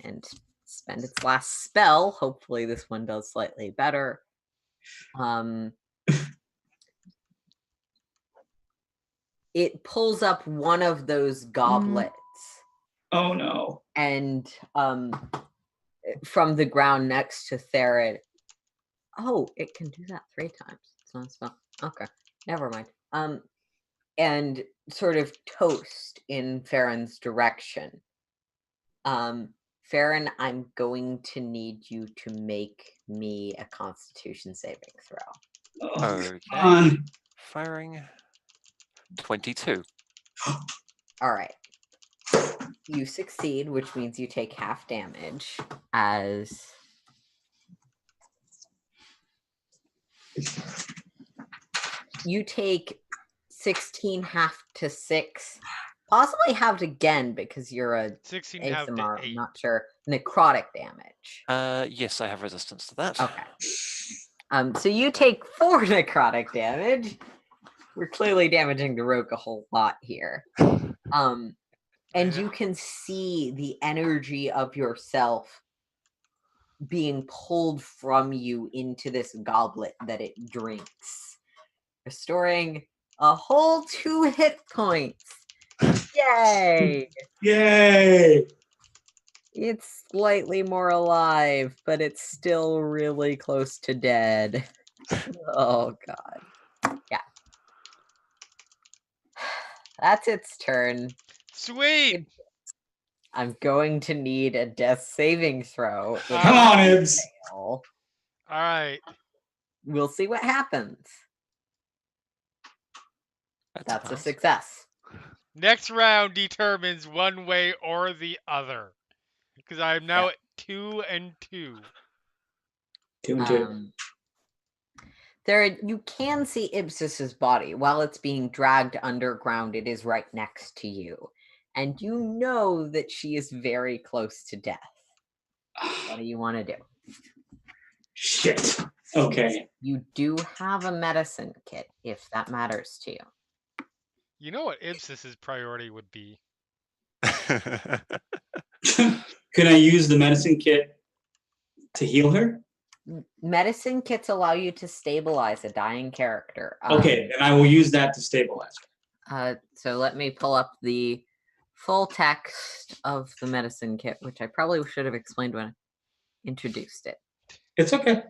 Speaker 2: And spend its last spell. Hopefully this one does slightly better. It pulls up one of those goblets.
Speaker 3: Oh no.
Speaker 2: And from the ground next to Theron. Oh, it can do that 3 times. It's not a spell. Okay, never mind. And sort of toast in Farron's direction. Farron, I'm going to need you to make me a Constitution saving throw.
Speaker 3: Oh,
Speaker 5: Okay. Firing 22.
Speaker 2: All right. You succeed, which means you take half damage as you take 16 half to 6, possibly halved again because you're a
Speaker 4: 16 half to
Speaker 2: ASMR,
Speaker 4: 8.
Speaker 2: I'm not sure. Necrotic damage.
Speaker 5: Yes, I have resistance to that.
Speaker 2: Okay. So you take 4 necrotic damage. We're clearly damaging the rogue a whole lot here. And you can see the energy of yourself being pulled from you into this goblet that it drinks, restoring a whole 2 hit points. Yay!
Speaker 3: Yay!
Speaker 2: It's slightly more alive, but it's still really close to dead. Oh, God. Yeah. That's its turn.
Speaker 4: Sweet.
Speaker 2: I'm going to need a death saving throw.
Speaker 3: Come on, Ibs.
Speaker 4: All right.
Speaker 2: We'll see what happens. That's a success.
Speaker 4: Next round determines one way or the other. Because I am now at 2 and 2.
Speaker 3: 2 and 2.
Speaker 2: There, you can see Ipsis's body. While it's being dragged underground, it is right next to you. And you know that she is very close to death. What do you want to do?
Speaker 3: Shit. Okay.
Speaker 2: You do have a medicine kit, if that matters to you.
Speaker 4: You know what Ipsis's priority would be?
Speaker 3: Can I use the medicine kit to heal her?
Speaker 2: Medicine kits allow you to stabilize a dying character.
Speaker 3: Okay, then I will use that to stabilize her.
Speaker 2: So let me pull up the full text of the medicine kit, which I probably should have explained when I introduced it.
Speaker 3: It's okay.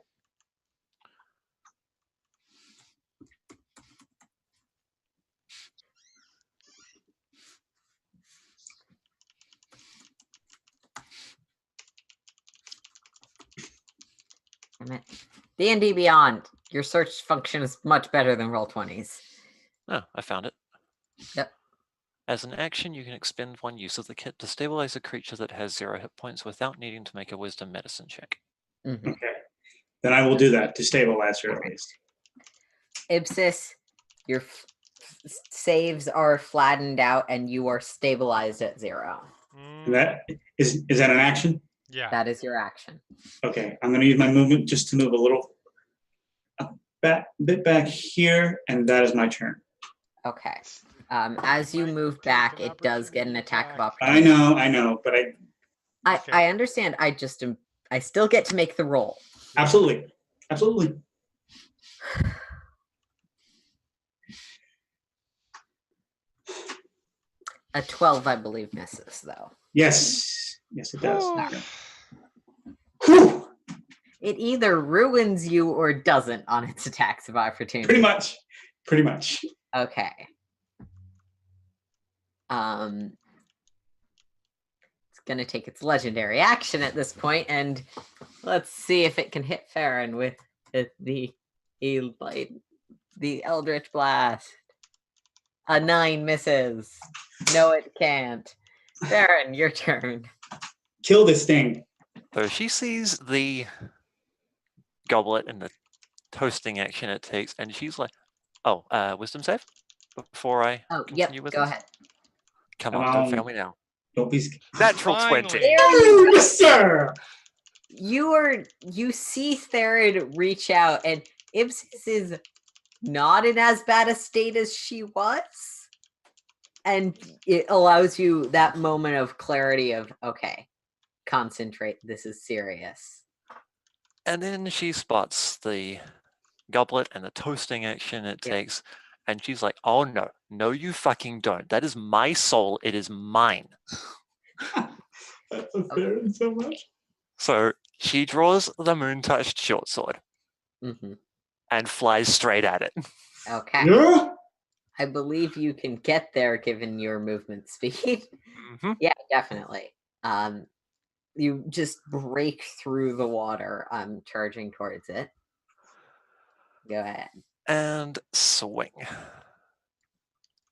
Speaker 2: D&D Beyond, your search function is much better than Roll20's.
Speaker 5: Oh, I found it.
Speaker 2: Yep.
Speaker 5: As an action, you can expend 1 use of the kit to stabilize a creature that has 0 hit points without needing to make a wisdom medicine check.
Speaker 2: Mm-hmm.
Speaker 3: Okay. Then I will do that to stabilize her at least.
Speaker 2: Ipsis, your saves are flattened out and you are stabilized at 0.
Speaker 3: That is that an action?
Speaker 4: Yeah.
Speaker 2: That is your action.
Speaker 3: Okay, I'm going to use my movement just to move a bit back here, and that is my turn.
Speaker 2: Okay. As you move back, it does get an attack of opportunity.
Speaker 3: I know, but
Speaker 2: I understand. I still get to make the roll.
Speaker 3: Absolutely.
Speaker 2: A 12, I believe, misses, though.
Speaker 3: Yes, it does.
Speaker 2: It either ruins you or doesn't on its attacks of opportunity.
Speaker 3: Pretty much.
Speaker 2: Okay. It's going to take its legendary action at this point, and let's see if it can hit Farron with the Eldritch Blast. A 9 misses. No, it can't. Farron, your turn.
Speaker 3: Kill this thing.
Speaker 5: So she sees the goblet and the toasting action it takes, and she's like, "Oh, wisdom save before I continue with
Speaker 2: Go
Speaker 5: this?
Speaker 2: ahead.
Speaker 5: Come on, don't fail me now.
Speaker 3: Don't be scared.
Speaker 5: Natural 20.
Speaker 4: Finally.
Speaker 3: Yes, sir.
Speaker 2: You see Theron reach out, and Ipsis is not in as bad a state as she was. And it allows you that moment of clarity of, okay, concentrate, this is serious.
Speaker 5: And then she spots the goblet and the toasting action it
Speaker 2: Yep.
Speaker 5: takes, and she's like, "Oh no, no you fucking don't. That is my soul, it is mine."
Speaker 3: That's a Farron so much.
Speaker 5: So she draws the moon-touched short sword
Speaker 2: Mm-hmm.
Speaker 5: and flies straight at it.
Speaker 2: Okay.
Speaker 3: Yeah.
Speaker 2: I believe you can get there given your movement speed.
Speaker 5: Mhm.
Speaker 2: Yeah, definitely. You just break through the water, charging towards it. Go ahead.
Speaker 5: And swing.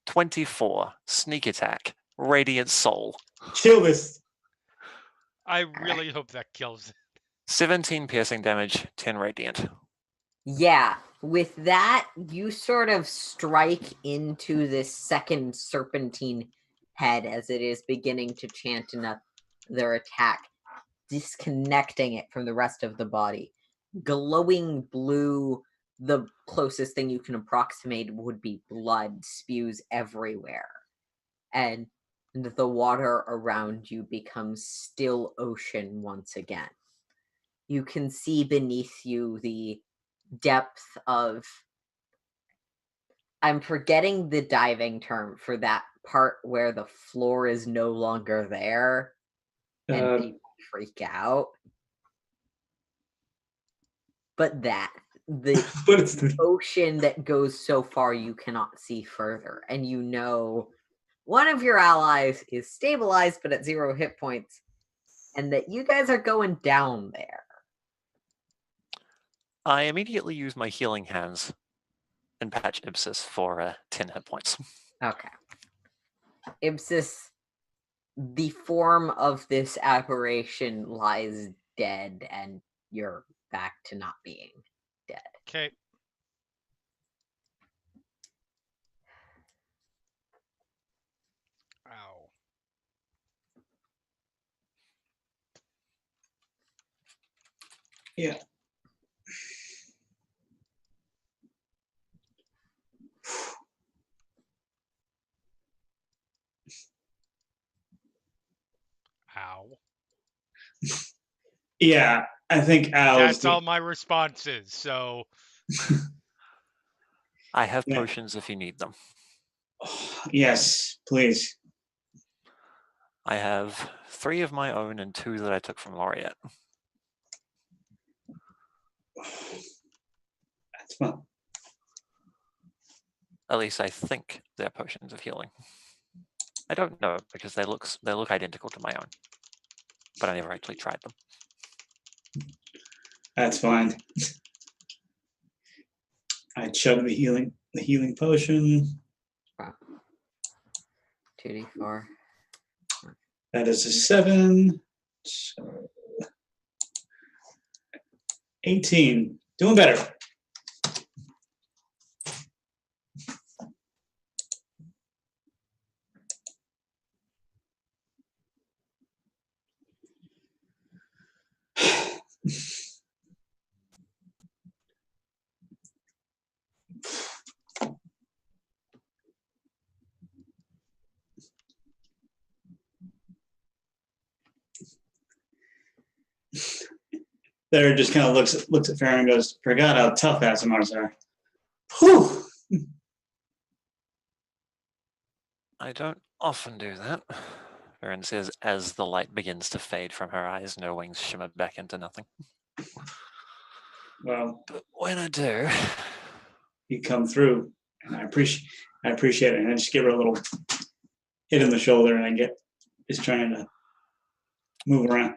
Speaker 5: 24, sneak attack, radiant soul.
Speaker 3: Kill this.
Speaker 4: I really hope that kills it.
Speaker 5: 17 piercing damage, 10 radiant.
Speaker 2: Yeah, with that, you sort of strike into this second serpentine head as it is beginning to chant another attack, disconnecting it from the rest of the body. Glowing blue, the closest thing you can approximate would be blood, spews everywhere. And the water around you becomes still ocean once again. You can see beneath you the depth of, I'm forgetting the diving term for that part where the floor is no longer there and people freak out. But the
Speaker 3: But it's the
Speaker 2: ocean that goes so far you cannot see further, and you know one of your allies is stabilized but at 0 hit points, and that you guys are going down there.
Speaker 5: I immediately use my healing hands and patch Ipsis for 10 hit points.
Speaker 2: Okay. Ipsis, the form of this aberration lies dead, and you're back to not being dead.
Speaker 4: Okay. Ow.
Speaker 3: yeah.
Speaker 4: Ow.
Speaker 3: Yeah, I think
Speaker 4: That's all my responses, so...
Speaker 5: I have
Speaker 3: Yeah.
Speaker 5: potions if you need them.
Speaker 3: Yes, please.
Speaker 5: I have 3 of my own and 2 that I took from Laureate.
Speaker 3: That's fun.
Speaker 5: At least I think they're potions of healing. I don't know because they look identical to my own, but I never actually tried them.
Speaker 3: That's fine. I chug the healing potion.
Speaker 2: 2d4.
Speaker 3: That is a 7. So 18. Doing better. There just kind of looks at Farron and goes, "Forgot how tough Asimars are." Whew.
Speaker 5: I don't often do that, Erin says as the light begins to fade from her eyes and her wings shimmer back into nothing.
Speaker 3: Well,
Speaker 5: But when I do,
Speaker 3: you come through, and I appreciate it. And I just give her a little hit in the shoulder, and I get is trying to move around.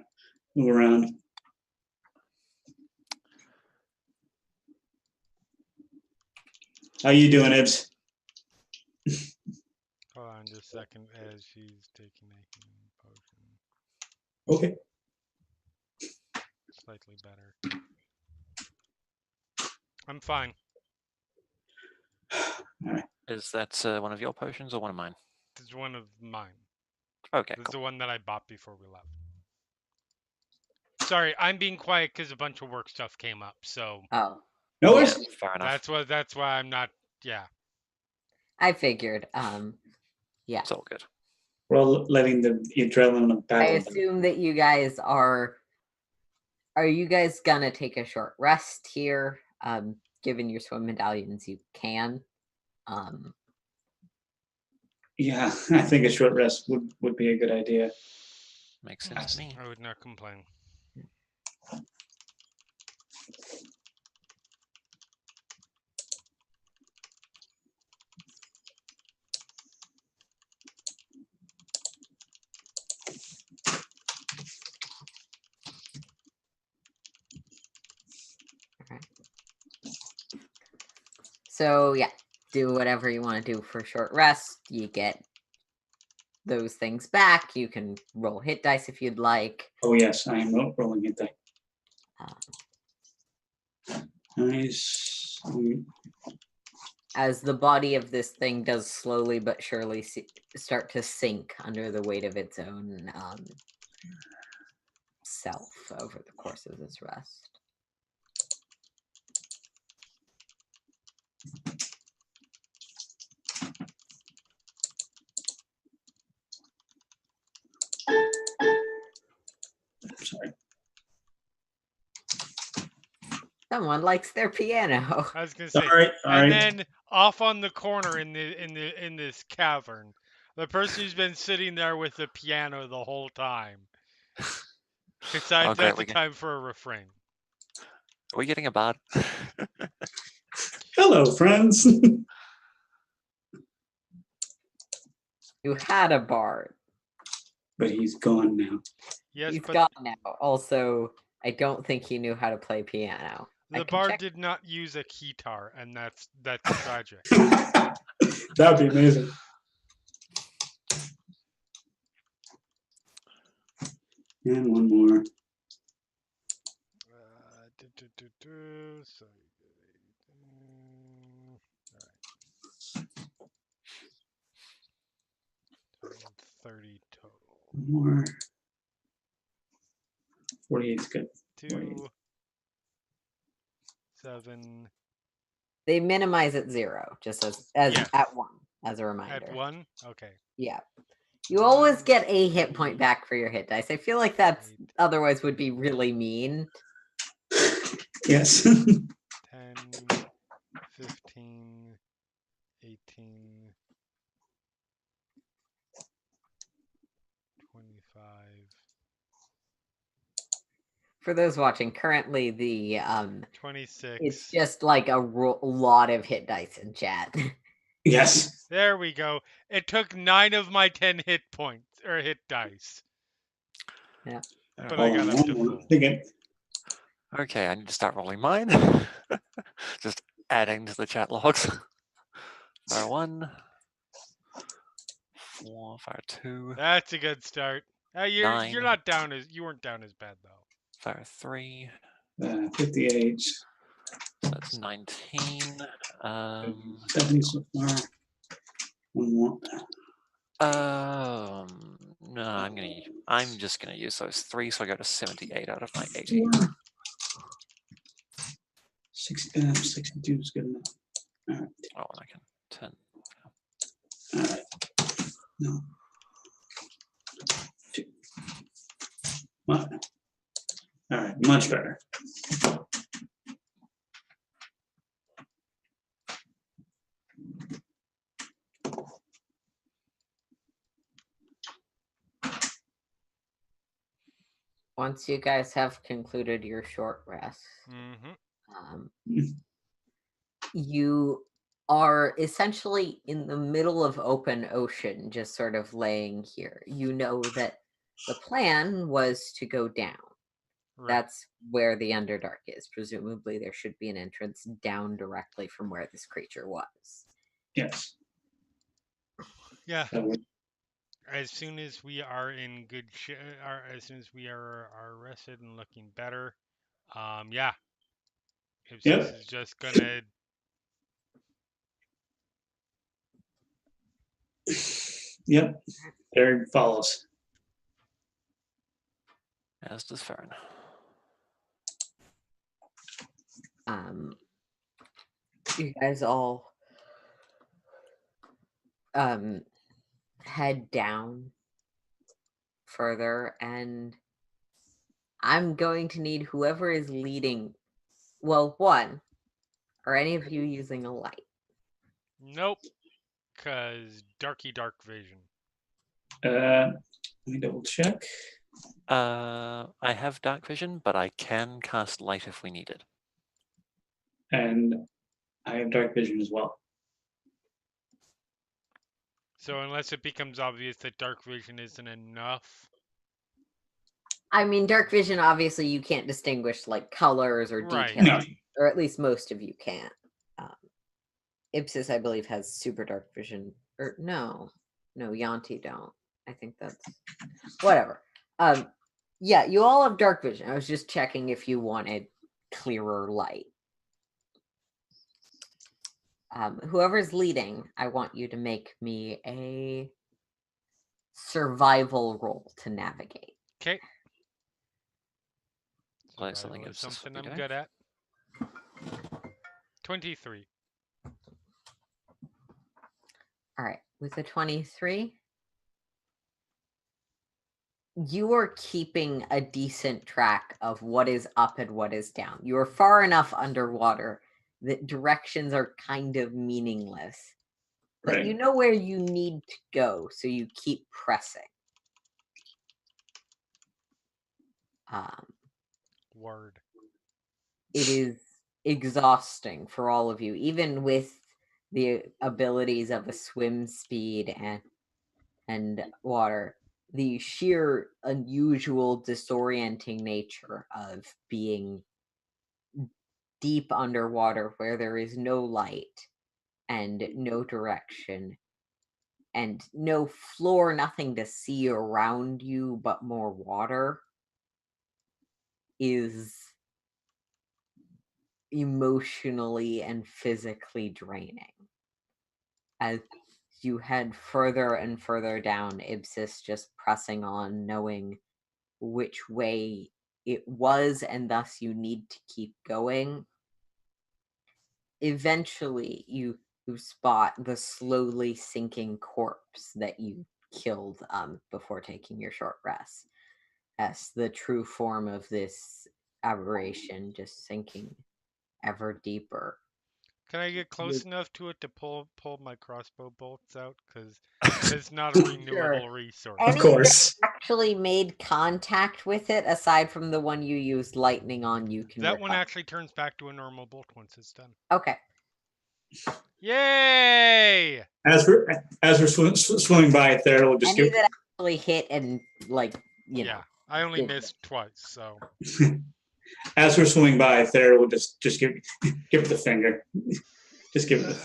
Speaker 3: How you doing, Ibs?
Speaker 4: Hold on just a second as she's taking a healing potion.
Speaker 3: Okay.
Speaker 4: Slightly better. I'm fine.
Speaker 3: All right.
Speaker 5: Is that one of your potions or one of mine?
Speaker 4: This is one of mine.
Speaker 5: Okay,
Speaker 4: This is
Speaker 5: cool.
Speaker 4: the one that I bought before we left. Sorry, I'm being quiet because a bunch of work stuff came up. So
Speaker 2: Oh,
Speaker 3: No
Speaker 5: Yeah,
Speaker 3: worries.
Speaker 5: fair enough.
Speaker 4: that's why I'm not. Yeah.
Speaker 2: I figured. Yeah.
Speaker 5: It's all good.
Speaker 3: We're all letting the adrenaline of
Speaker 2: I
Speaker 3: battle.
Speaker 2: assume that you guys are you guys gonna take a short rest here? Given your swim medallions, you can.
Speaker 3: Yeah, I think a short rest would be a good idea.
Speaker 5: Makes sense to me.
Speaker 4: I would not complain.
Speaker 2: So yeah, do whatever you want to do for a short rest. You get those things back. You can roll hit dice if you'd like.
Speaker 3: Oh yes, I am rolling it. Nice.
Speaker 2: As the body of this thing does slowly but surely start to sink under the weight of its own self over the course of this rest.
Speaker 3: Sorry.
Speaker 2: Someone likes their piano.
Speaker 4: I was gonna say.
Speaker 3: All right.
Speaker 4: And then off on the corner in this cavern, the person who's been sitting there with the piano the whole time decides
Speaker 5: Oh, great,
Speaker 4: that's the time for a refrain.
Speaker 5: Are we getting a bard?
Speaker 3: Hello, friends.
Speaker 2: You had a bard.
Speaker 3: But he's gone now.
Speaker 4: Yes,
Speaker 2: He's
Speaker 4: but
Speaker 2: gone now. Also, I don't think he knew how to play piano.
Speaker 4: the bard did not use a keytar, and that's tragic.
Speaker 3: That would be amazing. And one more.
Speaker 4: So, all right. 30 total.
Speaker 3: One more. 48 is good.
Speaker 4: 2, 7.
Speaker 2: They minimize at 0, just as
Speaker 4: Yes.
Speaker 2: at 1, as a reminder.
Speaker 4: At 1? Okay.
Speaker 2: Yeah. You always get a hit point back for your hit dice. I feel like that's otherwise would be really mean.
Speaker 3: Yes.
Speaker 4: 10, 15, 18, 25.
Speaker 2: For those watching, currently the
Speaker 4: 26.
Speaker 2: it's just like a lot of hit dice in chat.
Speaker 3: Yes.
Speaker 4: There we go. It took 9 of my 10 hit points or hit dice.
Speaker 2: Yeah.
Speaker 4: But I got up to full.
Speaker 5: Okay, I need to start rolling mine. Just adding to the chat logs. Fire 1. 4, fire 2.
Speaker 4: That's a good start. You're
Speaker 5: 9.
Speaker 4: not down you weren't down as bad though.
Speaker 5: Fire 3.
Speaker 3: 58.
Speaker 5: So that's 19.
Speaker 3: 7 so far. One more.
Speaker 5: No, I'm just gonna use those 3, so I go to 78 out of my 80.
Speaker 3: 62 is good enough. All right.
Speaker 5: Oh, and I can 10.
Speaker 3: All right. No. 2. All right, much better.
Speaker 2: Once you guys have concluded your short rest,
Speaker 4: Mm-hmm.
Speaker 2: you are essentially in the middle of open ocean, just sort of laying here. You know that the plan was to go down.
Speaker 4: Right.
Speaker 2: That's where the Underdark is. Presumably, there should be an entrance down directly from where this creature was.
Speaker 3: Yes.
Speaker 4: Yeah.
Speaker 3: That would-
Speaker 4: As soon as we are in good as soon as we are rested and looking better, yeah. Ipsis
Speaker 3: Yep.
Speaker 4: is just gonna
Speaker 3: Yep. There follows.
Speaker 5: As does Farron.
Speaker 2: You guys all head down further, and I'm going to need whoever is leading. Well, one, are any of you using a light?
Speaker 4: nope, cause dark vision.
Speaker 3: Let me double check.
Speaker 5: I have dark vision, but I can cast light if we need it.
Speaker 3: And I have dark vision as well.
Speaker 4: So unless it becomes obvious that dark vision isn't enough.
Speaker 2: I mean, dark vision, obviously, you can't distinguish like colors or
Speaker 4: Right.
Speaker 2: details,
Speaker 3: No.
Speaker 2: or at least most of you can't. Ipsis, I believe, has super dark vision. Or no, Yanti don't. I think that's whatever. Yeah, you all have dark vision. I was just checking if you wanted clearer light. Whoever's leading, I want you to make me a survival roll to navigate.
Speaker 4: Okay.
Speaker 5: Like something else.
Speaker 4: Something I'm good at. 23.
Speaker 2: All right, with the 23, you are keeping a decent track of what is up and what is down. You are far enough underwater that directions are kind of meaningless. But
Speaker 3: Right.
Speaker 2: you know where you need to go, so you keep pressing.
Speaker 4: Word.
Speaker 2: It is exhausting for all of you, even with the abilities of a swim speed and water. The sheer unusual disorienting nature of being deep underwater where there is no light and no direction and no floor, nothing to see around you but more water is emotionally and physically draining. As you head further and further down, Ipsis just pressing on, knowing which way it was, and thus you need to keep going. Eventually, you spot the slowly sinking corpse that you killed before taking your short rest. As the true form of this aberration just sinking ever deeper.
Speaker 4: Can I get close enough to it to pull my crossbow bolts out? Because it's not a renewable resource.
Speaker 3: Of course.
Speaker 2: Actually made contact with it, aside from the one you used lightning on, you can
Speaker 4: That one
Speaker 2: recover.
Speaker 4: actually turns back to a normal bolt once it's done.
Speaker 2: Okay.
Speaker 4: Yay!
Speaker 3: As we're swimming by it there, we'll just
Speaker 2: Any
Speaker 3: give.
Speaker 2: that actually hit and you know.
Speaker 4: I only
Speaker 2: did
Speaker 4: missed twice, so.
Speaker 3: As we're swimming by it there, we'll just give it the finger. Just give it.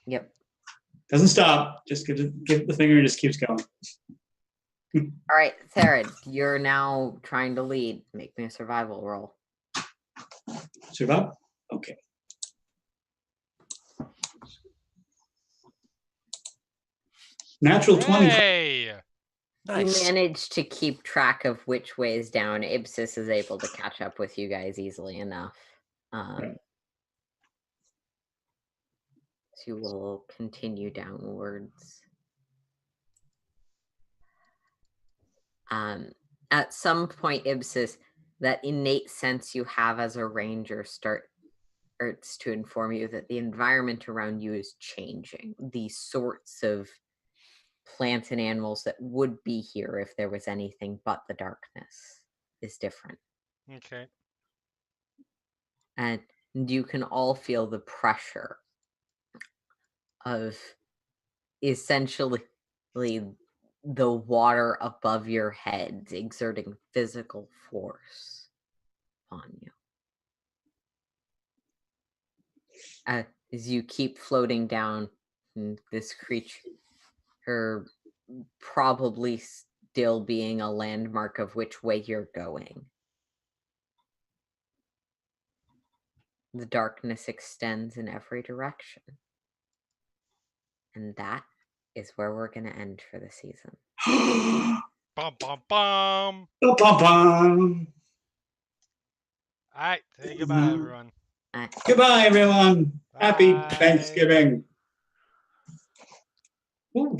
Speaker 2: Yep.
Speaker 3: Doesn't stop. Just give it the finger. It just keeps going.
Speaker 2: All right, Theron, you're now trying to lead. Make me a survival roll.
Speaker 3: Survive. Okay. Natural 20.
Speaker 4: Hey!
Speaker 5: Nice.
Speaker 2: You manage to keep track of which way is down. Ipsis is able to catch up with you guys easily enough.
Speaker 3: Right.
Speaker 2: So you will continue downwards. At some point, Ipsis, that innate sense you have as a ranger starts to inform you that the environment around you is changing. The sorts of plants and animals that would be here if there was anything but the darkness is different.
Speaker 4: Okay.
Speaker 2: And you can all feel the pressure of essentially the water above your head exerting physical force on you. As you keep floating down, this creature probably still being a landmark of which way you're going. The darkness extends in every direction. And that is where we're going to end for the season.
Speaker 4: Bum bum bum.
Speaker 3: Bum.
Speaker 4: All right, say goodbye, everyone.
Speaker 3: Goodbye, everyone. Happy
Speaker 4: Bye.
Speaker 3: Thanksgiving. Ooh.